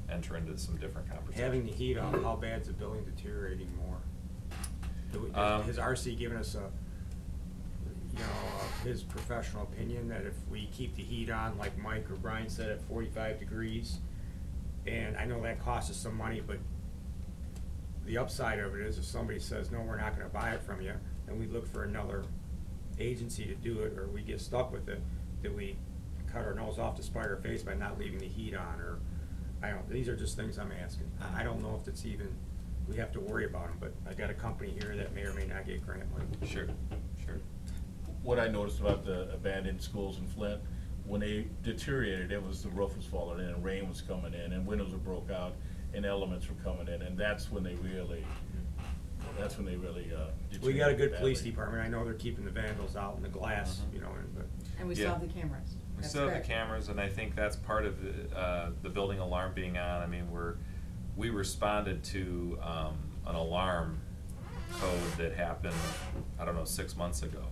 enter into some different conversations. Having the heat on, how bad's the building deteriorating more? Has RC given us his professional opinion that if we keep the heat on, like Mike or Brian said, at 45 degrees, and I know that costs us some money, but the upside of it is if somebody says, no, we're not gonna buy it from you, and we look for another agency to do it, or we get stuck with it, that we cut our nose off to spite our face by not leaving the heat on, or, these are just things I'm asking. I don't know if it's even, we have to worry about them, but I got a company here that may or may not get grant money. Sure. What I noticed about the abandoned schools in Flint, when they deteriorated, it was the roof was falling in and rain was coming in and windows were broke out and elements were coming in, and that's when they really deteriorated. We got a good police badly. department. I know they're keeping the vandals out in the glass, but. And we Yeah. still have the cameras. We That's still have the correct. cameras, and I think that's part of the building alarm being on. I mean, we responded to an alarm code that happened, 6 months ago.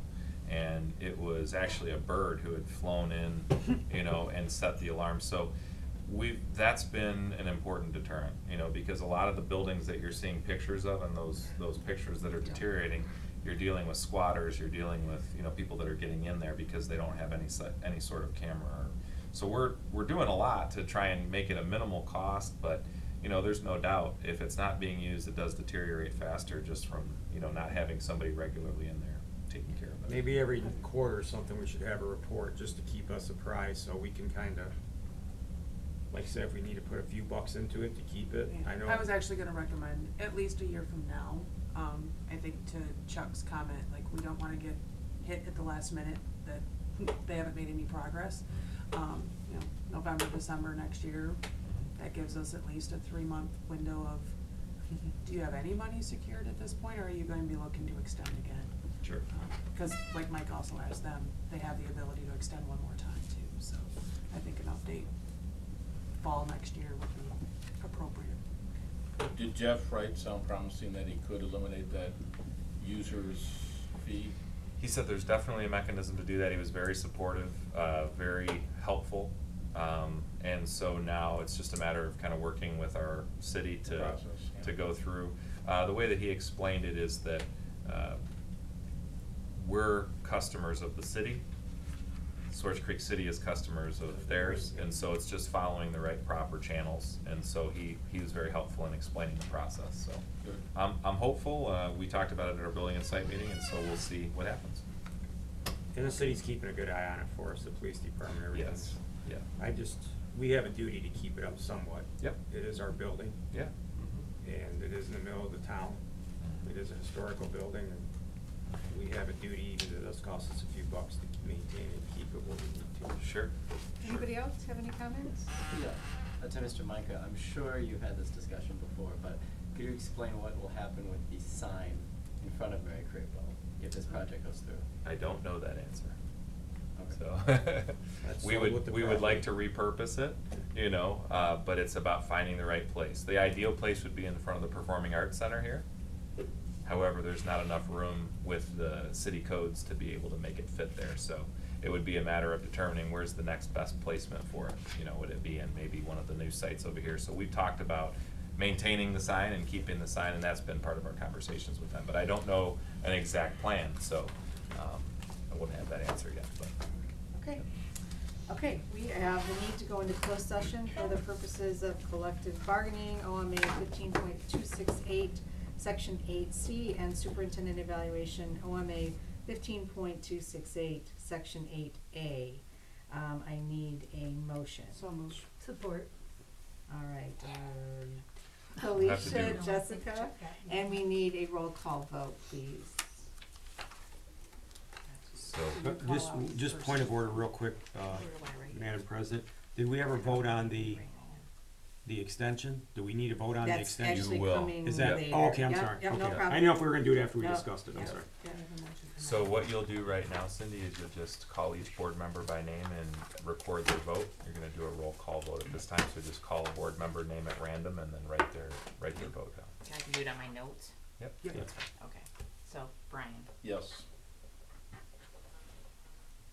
And it was actually a bird who had flown in, and set the alarm. So that's been an important deterrent, because a lot of the buildings that you're seeing pictures of, and those pictures that are deteriorating, you're dealing with squatters, you're dealing with, people that are getting in there because they don't have any sort of camera. So we're doing a lot to try and make it a minimal cost, but, you know, there's no doubt, if it's not being used, it does deteriorate faster just from, you know, not having somebody regularly in there taking care of it. Maybe every quarter or something, we should have a report just to keep us apprised, so we can kinda, like I said, if we need to put a few bucks into it to keep it, I know. I was actually gonna recommend at least a year from now. I think to Chuck's comment, like, we don't wanna get hit at the last minute that they haven't made any progress. You know, November, December next year, that gives us at least a 3-month window of, do you have any money secured at this point, or are you gonna be looking to extend again? Sure. Cause like Mike also asked them, they have the ability to extend one more time too, so I think an update fall next year would be appropriate. Did Jeff Wright sound promising that he could eliminate that user's fee? He said there's definitely a mechanism to do that. He was very supportive, very helpful. And so now it's just a matter of kind of working with our city to, Process, yeah. to go through. The way that he explained it is that we're customers of the city. Swartz Creek City is customers of theirs, and so it's just following the right proper channels. And so he was very helpful in explaining the process, so. Good. I'm hopeful. We talked about it at our building and site meeting, and so we'll see what happens. And the city's keeping a good eye on it for us, the police department, everything. Yes, yeah. We have a duty to keep it up somewhat. Yep. It is our building, Yeah. and it is in the middle of the town. It is a historical building, and we have a duty, even though it does cost us a few bucks to maintain it, keep it what we need to. Sure. Anybody else have any comments? Yeah, to Mr. Micah, I'm sure you've had this discussion before, but could you explain what will happen with the sign in front of Mary Crapo if this project goes through? I don't know that answer. Okay. So, we sold with the would like to property. repurpose it, you know, but it's about finding the right place. The ideal place would be in front of the Performing Arts Center here. However, there's not enough room with the city codes to be able to make it fit there, so it would be a matter of determining where's the next best placement for it. You know, would it be in maybe one of the new sites over here? So we've talked about maintaining the sign and keeping the sign, and that's been part of our conversations with them. But I don't know an exact plan, so I wouldn't have that answer yet, but. Okay. Okay, we have the need to go into closed session for the purposes of collective bargaining, OMA 15.268, Section 8C, and superintendent evaluation, OMA 15.268, Section 8A. I need a motion. So moved. Support. All right, Have to Alicia, do- Jessica, and we need a roll call vote, please. So, Just point of order real quick, Madam President, did we ever vote on the extension? Do we need to vote on the That's extension? actually You will. coming Is that, later. oh, okay, I'm Yep, sorry, yep, no okay. I problem. didn't know if we were gonna do it after we Nope. discussed it, I'm Yep. sorry. Yeah. so what you'll do right now, Cindy, is you'll just call each board member by name and record their vote. You're gonna do a roll call vote at this time, so just call a board member name at random and then write their vote down. I can do it on my notes? Yep. Yeah. That's fine. Okay, so Brian, Yes.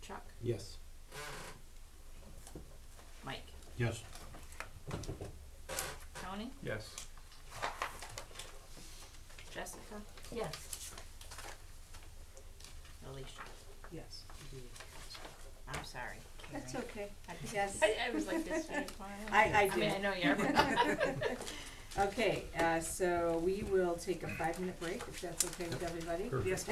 Chuck, Yes. Mike, Yes. Tony, Yes. Jessica, Yes. Alicia. Yes. I'm sorry, Karen. That's okay. I- Yes. I was like this. I mean, I know you're. Okay, so we will take a 5-minute break, if that's okay with everybody. Yes.